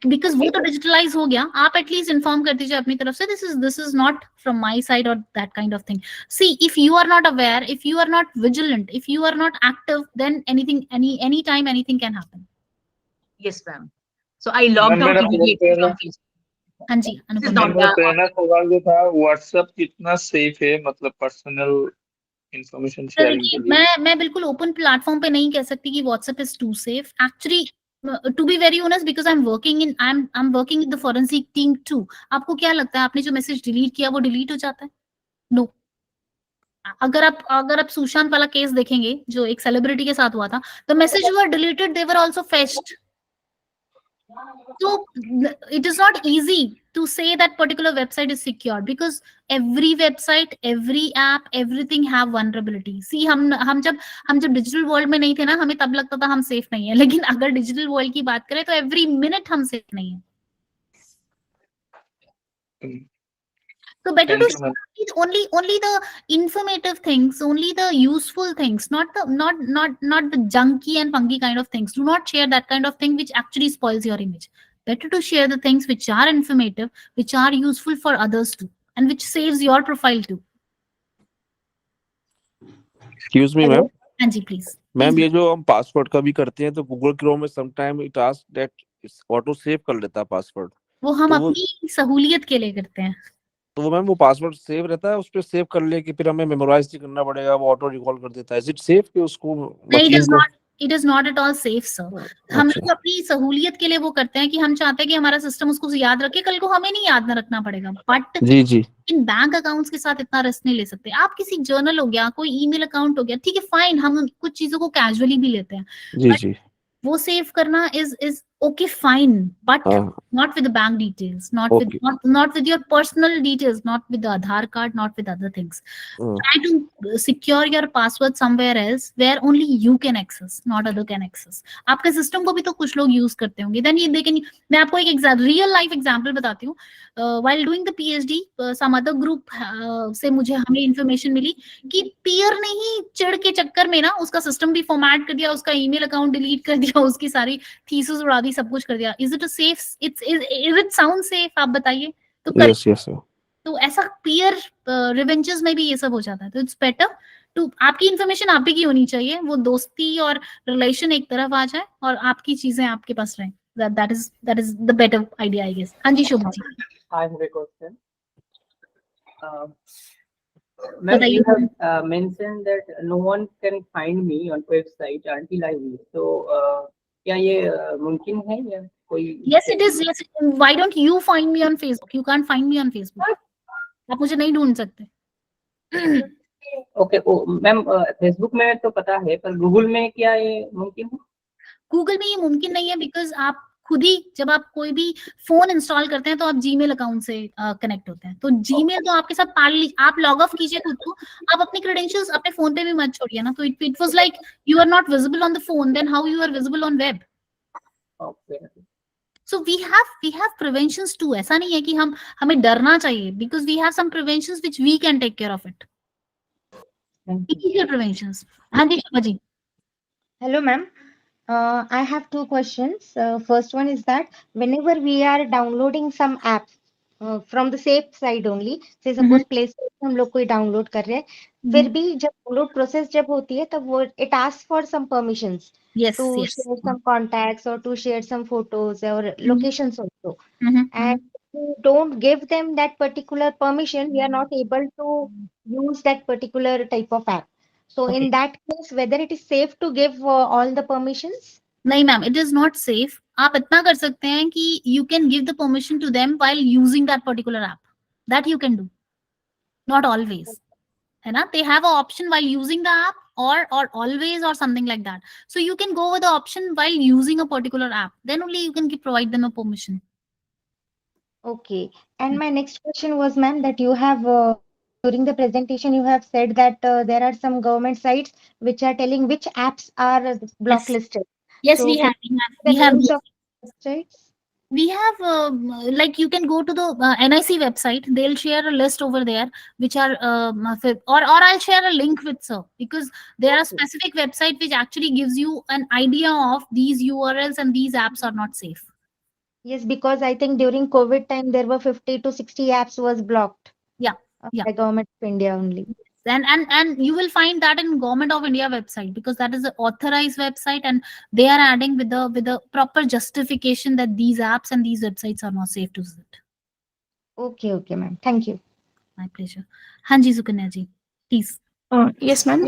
because वो तो डिजिटलाइज हो गया. आप एटलीस्ट इन्फॉर्म कर दीजिए अपनी तरफ से, this is not from my side और that kind of thing. See, if you are not aware, if you are not vigilant, if you are not active, then anything any time anything can happen. Yes ma'am. So I logged out immediately from Facebook. हाँ जी अनुपम. मेरा पहला सवाल जो था, WhatsApp कितना safe है, मतलब personal information sharing के लिए? मैं बिल्कुल ओपन प्लेटफॉर्म पे नहीं कह सकती कि WhatsApp is too safe. Actually to be very honest, because I am working in the forensic team too. आपको क्या लगता है आपने जो मैसेज डिलीट किया वो डिलीट हो जाता है? नो. अगर आप सुशांत वाला केस देखेंगे जो एक सेलिब्रिटी के साथ हुआ था, the message were deleted, they were also fetched. So it is not easy to say that particular website is secure, because every website, every app, everything have vulnerability. See, हम जब digital world में नहीं थे ना, हमें तब लगता था हम सेफ नहीं है, लेकिन अगर डिजिटल वर्ल्ड की बात करें तो एवरी मिनट हम सेफ नहीं है. So better to share only the informative things, only the useful things, not the junky and funky kind of things. Do not share that kind of thing which actually spoils your image. Better to share the things which are informative, which are useful for others too, and which saves your profile too. Excuse me, ma'am. हाँ जी, please. Ma'am, ये जो हम password का भी करते हैं तो Google Chrome में sometime it ask that auto save कर लेता है पासवर्ड. वो हम अपनी सहूलियत के लिए करते हैं. तो वो मैम वो पासवर्ड सेव रहता है, उस पे सेव कर ले कि फिर हमें मेमोराइज नहीं करना पड़ेगा, वो ऑटो रिकॉल कर देता है. इज इट सेफ कि उसको It is not at all safe, sir. हम लोग अपनी सहूलियत के लिए वो करते हैं कि हम चाहते हैं कि हमारा सिस्टम उसको याद रखे, कल को हमें नहीं याद न रखना पड़ेगा. बट जी इन बैंक अकाउंट्स के साथ इतना रिस्क नहीं ले सकते. आप किसी जर्नल हो गया, कोई ईमेल अकाउंट हो गया, ठीक है, फाइन, हम कुछ चीजों को कैजुअली भी लेते हैं. जी वो सेव करना is okay, fine, but not with the bank details, not with your personal details, not with the Aadhaar card, not with other things. Try to secure your password somewhere else where only you can access, not other can access. आपके system को भी तो कुछ लोग use करते होंगे. Then they can. मैं आपको एक रियल लाइफ एग्जांपल बताती हूँ. While doing the PhD, some other group से हमें इंफॉर्मेशन मिली कि पीयर ने ही चिढ़ के चक्कर में ना उसका सिस्टम भी फॉर्मेट कर दिया, उसका ईमेल अकाउंट डिलीट कर दिया, उसकी सारी थीसिस उड़ा दी, सब कुछ कर दिया. Is it a safe? Is it sound safe? आप बताइए. तो yes. तो ऐसा पीयर रिवेंजेस में भी ये सब हो जाता है. तो इट्स बेटर टू आपकी इंफॉर्मेशन आप ही की होनी चाहिए, वो दोस्ती और रिलेशन एक तरफ आ जाए और आपकी चीजें आपके पास रहें. that is the better idea, I guess. Haan ji, Shobha ji. I have a question. Ma'am, you have mentioned that no one can find me on website until I leave. So, क्या ये मुमकिन है या कोई? Yes, it is. Yes. Why don't you find me on Facebook? You can't find me on Facebook. आप मुझे नहीं ढूंढ सकते. ओके, मैम फेसबुक में तो पता है, पर गूगल में क्या ये मुमकिन है? गूगल में ये मुमकिन नहीं है, बिकॉज आप खुद ही जब आप कोई भी फोन इंस्टॉल करते हैं तो आप जीमेल अकाउंट से कनेक्ट होते हैं, तो जीमेल तो आपके साथ आप लॉग ऑफ कीजिए खुद को, आप अपने क्रेडेंशियल्स अपने फोन पे भी मत छोड़िए ना, तो it was like you are not visible on the phone, then how you are visible on web. So we have preventions too. ऐसा नहीं है कि हमें डरना चाहिए, because we have some preventions which we can take care of it. Initial preventions. हाँ जी Shobha ji. Hello, ma'am. I have two questions. First one is that whenever we are downloading some apps from the safe side only, say suppose Play Store से हम लोग कोई download कर रहे हैं, फिर भी जब डाउनलोड प्रोसेस जब होती है तब वो it asks for some permissions to share some contacts or to share some photos or locations also. And if you don't give them that particular permission, we are not able to use that particular type of app. So in that case, whether it is safe to give all the permissions? नहीं ma'am, it is not safe. आप इतना कर सकते हैं कि you can give the permission to them while using that particular app. That you can do, not always, है ना. They have a option while using the app or always or something like that. So you can go with the option while using a particular app, then only you can provide them a permission. Okay. And my next question was, ma'am, that you have during the presentation you have said that there are some government sites which are telling which apps are blacklisted. Yes, So we can have. you We give have. the names of websites? We have like you can go to the NIC website. They'll share a list over there, which are or I'll share a link with sir, because there are specific website which actually gives you an idea of these URLs and these apps are not safe. Yes, because I think during COVID time there were 50 to 60 apps was blocked. Yeah, yeah. By Government of India only. And you will find that in Government of India website, because that is an authorized website, and they are adding with the proper justification that these apps and these websites are not safe to visit. Okay, ma'am. Thank you. My pleasure. Hanji Sukanya ji, please. Yes, ma'am.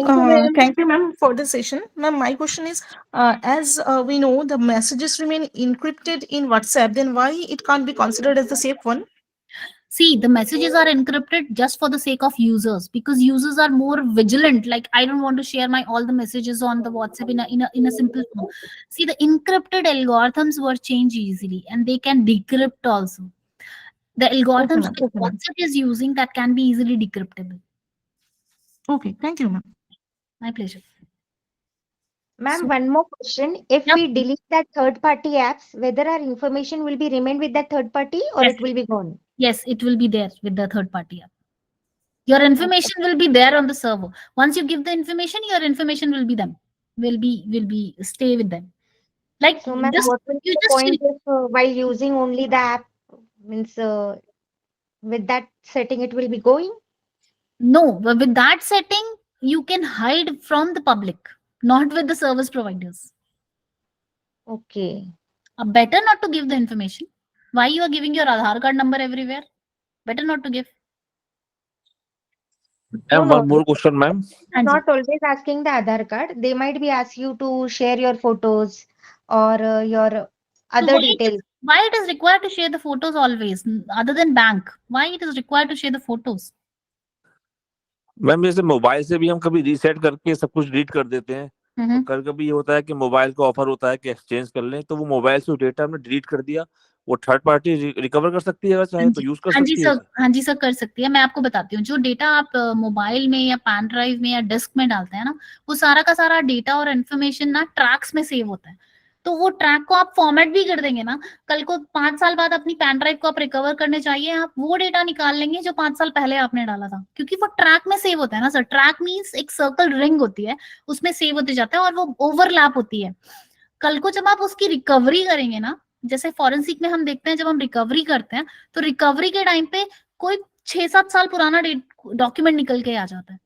Thank you, ma'am, for the session. Ma'am, my question is, as we know the messages remain encrypted in WhatsApp, then why it can't be considered as the safe one? See, the messages are encrypted just for the sake of users, because users are more vigilant. Like, I don't want to share my all the messages on the WhatsApp in a simple form. See, the encrypted algorithms were changed easily, and they can decrypt also. The algorithms that WhatsApp is using, that can be easily decryptable. Okay, thank you, ma'am. My pleasure. Ma'am, one more question. If we delete that third-party apps, whether our information will be remain with that third party or it will be gone? Yes, it will be there with the third party app. Your information will be there on the server. Once you give the information, your information will be stay with them. Like, so, ma'am, what will be the point if while using only the app, means with that setting it will be going? No, but with that setting you can hide from the public, not with the service providers. Okay. Better not to give the information. Why you are giving your Aadhaar card number everywhere? Better not to give. One more question, ma'am. Not always asking the Aadhaar card. They might be ask you to share your photos or your other details. Why it is required to share the photos always, other than bank? Why it is required to share the photos? Ma'am, जैसे mobile से भी हम कभी reset करके सब कुछ delete कर देते हैं, तो कभी कभी ये होता है कि मोबाइल का ऑफर होता है कि एक्सचेंज कर लें, तो वो मोबाइल से डेटा हमने डिलीट कर दिया, वो थर्ड पार्टी रिकवर कर सकती है, अगर चाहे तो यूज कर सकती है? हाँ जी सर, कर सकती है. मैं आपको बताती हूँ. जो डेटा आप मोबाइल में या पैन ड्राइव में या डिस्क में डालते हैं ना, वो सारा का सारा डेटा और इन्फॉर्मेशन ना ट्रैक्स में सेव होता है. तो वो ट्रैक को आप फॉर्मेट भी कर देंगे ना, कल को 5 साल बाद अपनी पैन ड्राइव को आप रिकवर करने चाहिए, आप वो डेटा निकाल लेंगे जो 5 साल पहले आपने डाला था, क्योंकि वो ट्रैक में सेव होता है ना सर. ट्रैक मीन्स एक सर्कल रिंग होती है, उसमें सेव होते जाता है और वो ओवरलैप होती है. कल को जब आप उसकी रिकवरी करेंगे ना, जैसे फॉरेंसिक में हम देखते हैं, जब हम रिकवरी करते हैं तो रिकवरी के टाइम पे कोई 6-7 साल पुराना डॉक्यूमेंट निकल के आ जाता है.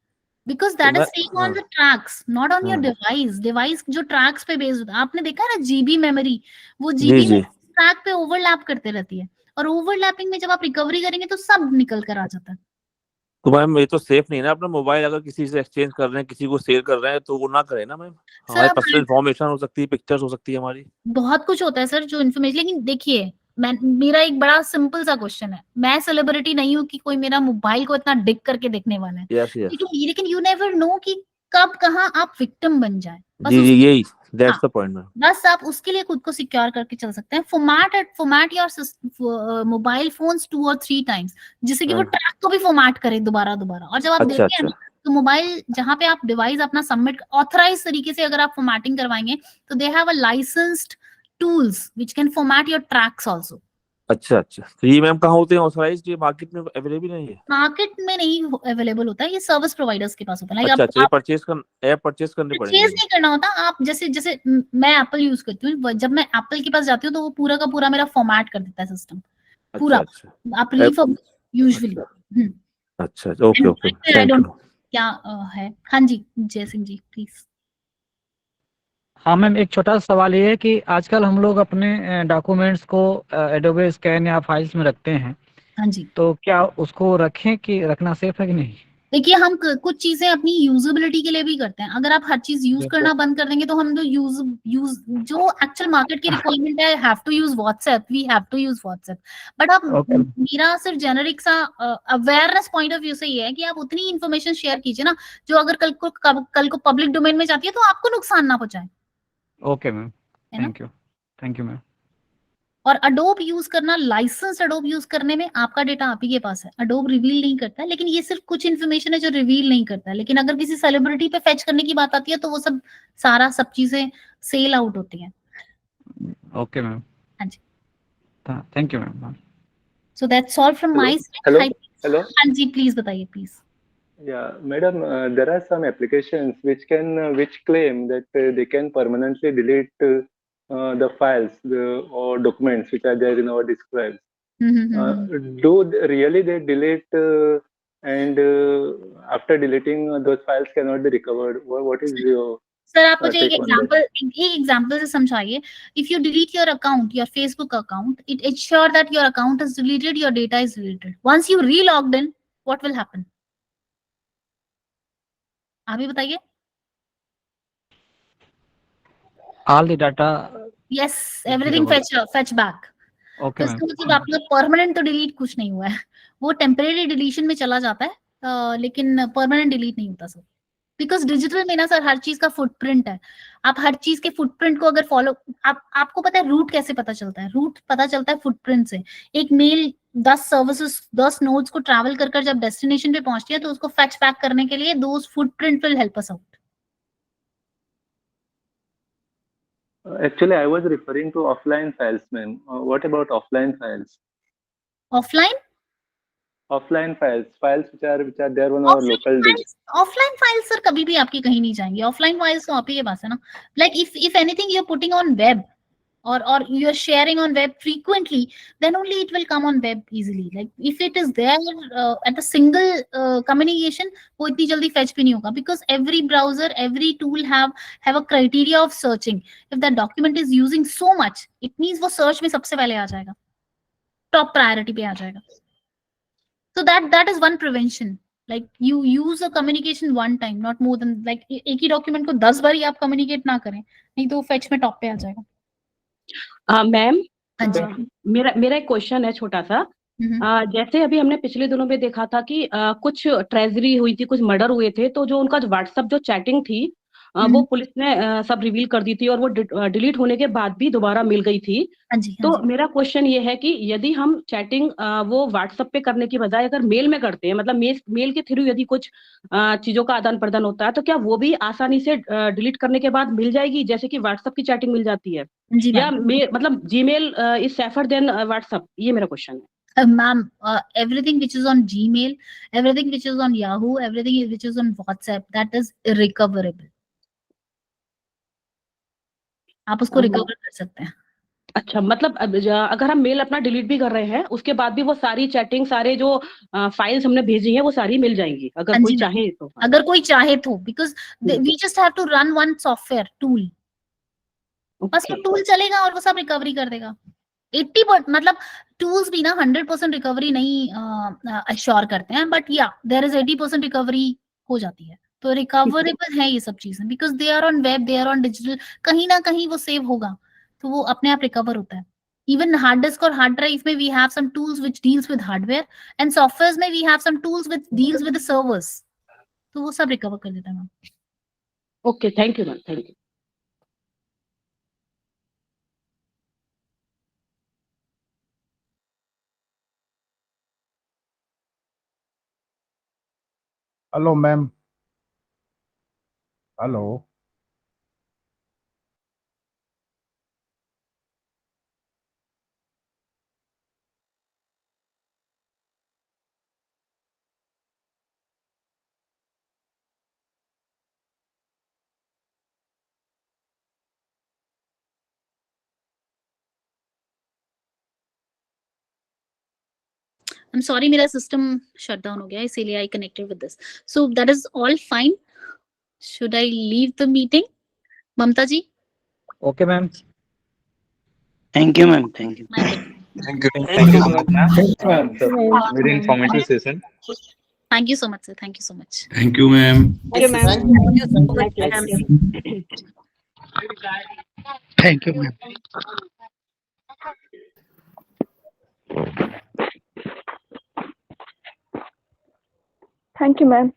Because that is staying on the tracks, not on your device. Device जो ट्रैक्स पे बेस्ड होता है, आपने देखा है ना जीबी मेमोरी, वो जीबी में ट्रैक पे ओवरलैप करते रहती है, और ओवरलैपिंग में जब आप रिकवरी करेंगे तो सब निकल कर आ जाता है। तो मैम ये तो सेफ नहीं है ना, अपना मोबाइल अगर किसी से एक्सचेंज कर रहे हैं, किसी को शेयर कर रहे हैं, तो वो ना करें ना मैम। हमारी पर्सनल इन्फॉर्मेशन हो सकती है, पिक्चर्स हो सकती है हमारी, बहुत कुछ होता है सर जो इन्फॉर्मेशन। लेकिन देखिए, मेरा एक बड़ा सिंपल सा क्वेश्चन है, मैं सेलिब्रिटी नहीं हूँ कि कोई मेरा मोबाइल को इतना डिग करके देखने वाला है। लेकिन यू नेवर नो कि कब कहाँ आप विक्टिम बन जाए। जी जी, यही दैट्स द पॉइंट मैम। बस आप उसके लिए खुद को सिक्योर करके चल सकते हैं। फॉर्मेट योर मोबाइल फोन्स 2 और 3 टाइम्स, जिससे कि वो ट्रैक को भी फॉर्मेट करे दोबारा। और जब आप देखें ना, तो मोबाइल जहां पे आप डिवाइस अपना सबमिट ऑथराइज तरीके से अगर आप फॉर्मेटिंग करवाएंगे, तो दे have a licensed tools which can format your tracks also. अच्छा, तो ये मैम कहाँ होते हैं ऑथराइज्ड? ये मार्केट में अवेलेबल नहीं है? मार्केट में नहीं अवेलेबल होता है, ये सर्विस प्रोवाइडर्स के पास होता है। अच्छा, ये परचेज करने पड़ेंगे? परचेज नहीं करना होता। आप जैसे मैं एप्पल यूज करती हूँ, जब मैं एप्पल के पास जाती हूँ तो वो पूरा का पूरा मेरा फॉर्मेट कर देता है सिस्टम पूरा। आप यूजुअली अच्छा, ओके, थैंक यू। क्या है? हाँ जी, जय सिंह जी प्लीज। हाँ मैम, एक छोटा सा सवाल ये है कि आजकल हम लोग अपने डॉक्यूमेंट्स को एडोबे स्कैन या फाइल्स में रखते हैं। हाँ जी, तो क्या उसको रखें कि रखना सेफ है कि नहीं? देखिए, हम कुछ चीजें अपनी यूजेबिलिटी के लिए भी करते हैं। अगर आप हर चीज यूज करना बंद कर देंगे तो हम तो यूज जो एक्चुअल मार्केट की रिक्वायरमेंट है, have to use WhatsApp, we have to use WhatsApp. But आप मेरा सिर्फ जेनरिक सा अवेयरनेस पॉइंट ऑफ व्यू से ये है कि आप उतनी इन्फॉर्मेशन शेयर कीजिए ना जो अगर कल को पब्लिक डोमेन में जाती है तो आपको नुकसान ना पहुंचाए। Okay ma'am, thank you ma'am. और अडोब यूज करना, लाइसेंस अडोब यूज करने में आपका डेटा आप ही के पास है। अडोब रिवील नहीं करता है, लेकिन ये सिर्फ कुछ इन्फॉर्मेशन है जो रिवील नहीं करता है। लेकिन अगर किसी सेलिब्रिटी पे फेच करने की बात आती है तो वो सब चीजें सेल आउट होती हैं। ओके मैम, हाँ जी, thank you ma'am. So that's all from my side. Hello. हाँ जी, प्लीज बताइए please. Yeah, madam, there are some applications which claim that they can permanently delete the files or documents which are there in our disk drives. Really they delete and after deleting those files cannot be recovered? What is your sir आप मुझे एक example से समझाइए। If you delete your account, your Facebook account, it ensure that your account is deleted, your data is deleted. Once you relogged in, what will happen? आप ही बताइए। All the data, yes, everything fetch back. Okay इसका मतलब आपका permanent तो delete कुछ नहीं हुआ है, वो टेम्परेरी डिलीशन में चला जाता है, लेकिन परमानेंट डिलीट नहीं होता सर। बिकॉज डिजिटल में ना सर हर चीज का फुटप्रिंट है। आप हर चीज के फुटप्रिंट को अगर फॉलो, आपको पता है रूट कैसे पता चलता है? रूट पता चलता है फुटप्रिंट से। एक मेल 10 सर्विसेज 10 नोड्स को ट्रैवल कर जब डेस्टिनेशन पे पहुंचती है तो उसको फेच बैक करने के लिए those footprint will help us out. Actually, I was referring to offline files, ma'am. What about offline files? Offline? Offline files which are there on our local disk. Offline files sir कभी भी आपकी कहीं नहीं जाएंगी। Offline files तो आप ही के पास है ना। Like if anything you are putting on web or you are sharing on web frequently, then only it will come on web easily. Like if it is there at a single communication, वो इतनी जल्दी fetch भी नहीं होगा, because every browser, every tool have a criteria of searching. If that document is using so much, it means वो search में सबसे पहले आ जाएगा, top priority पे आ जाएगा. So that is one prevention. Like you use a communication one time, not more than like एक ही document को 10 बार ही आप communicate ना करें, नहीं तो fetch में top पे आ जाएगा. मैम, मेरा एक क्वेश्चन है छोटा सा। जैसे अभी हमने पिछले दिनों में देखा था कि कुछ ट्रेजरी हुई थी, कुछ मर्डर हुए थे, तो जो उनका व्हाट्सएप जो चैटिंग थी वो पुलिस ने सब रिवील कर दी थी और वो डिलीट होने के बाद भी दोबारा मिल गई थी। तो मेरा क्वेश्चन ये है कि यदि हम चैटिंग वो व्हाट्सएप पे करने की बजाय अगर मेल में करते हैं, मतलब मेल के थ्रू यदि कुछ चीजों का आदान प्रदान होता है, तो क्या वो भी आसानी से डिलीट करने के बाद मिल जाएगी जैसे कि व्हाट्सएप की चैटिंग मिल जाती है, या मतलब Gmail is safer than WhatsApp? ये मेरा क्वेश्चन है। Ma'am, everything which is on Gmail, everything which is on Yahoo, everything which is on WhatsApp, that is irrecoverable. आप उसको रिकवर कर सकते हैं। अच्छा, मतलब अगर हम मेल अपना डिलीट भी कर रहे हैं उसके बाद भी वो सारी चैटिंग, सारे जो फाइल्स हमने भेजी हैं वो सारी मिल जाएंगी अगर कोई चाहे तो। अगर कोई चाहे तो, because we just have to run one software tool, बस वो टूल चलेगा और वो सब रिकवरी कर देगा। 80% मतलब टूल्स भी ना 100% रिकवरी नहीं अश्योर करते हैं, बट या देयर इज 80% रिकवरी हो जाती है। तो रिकवरेबल है ये सब चीजें, because they are on web, they are on digital, कहीं ना कहीं वो सेव होगा, तो वो अपने आप रिकवर होता है। इवन हार्ड डिस्क और हार्ड ड्राइव में we have some tools which deals with hardware, and software में we have some tools which deals with the servers, तो वो सब रिकवर कर देता है ma'am. Okay, thank you ma'am, thank you. Hello ma'am. Hello. I'm sorry, मेरा system shut down हो गया, इसीलिए I connected with this. So that is all fine. Should I leave the meeting? Mamata ji? Okay ma'am. Thank you ma'am, thank you. Thank you so much, ma'am. It's a very informative session. Thank you so much, sir. Thank you so much. Thank you, ma'am. Thank you, ma'am. Thank you so much, ma'am. Thank you ma'am. Thank you, ma'am.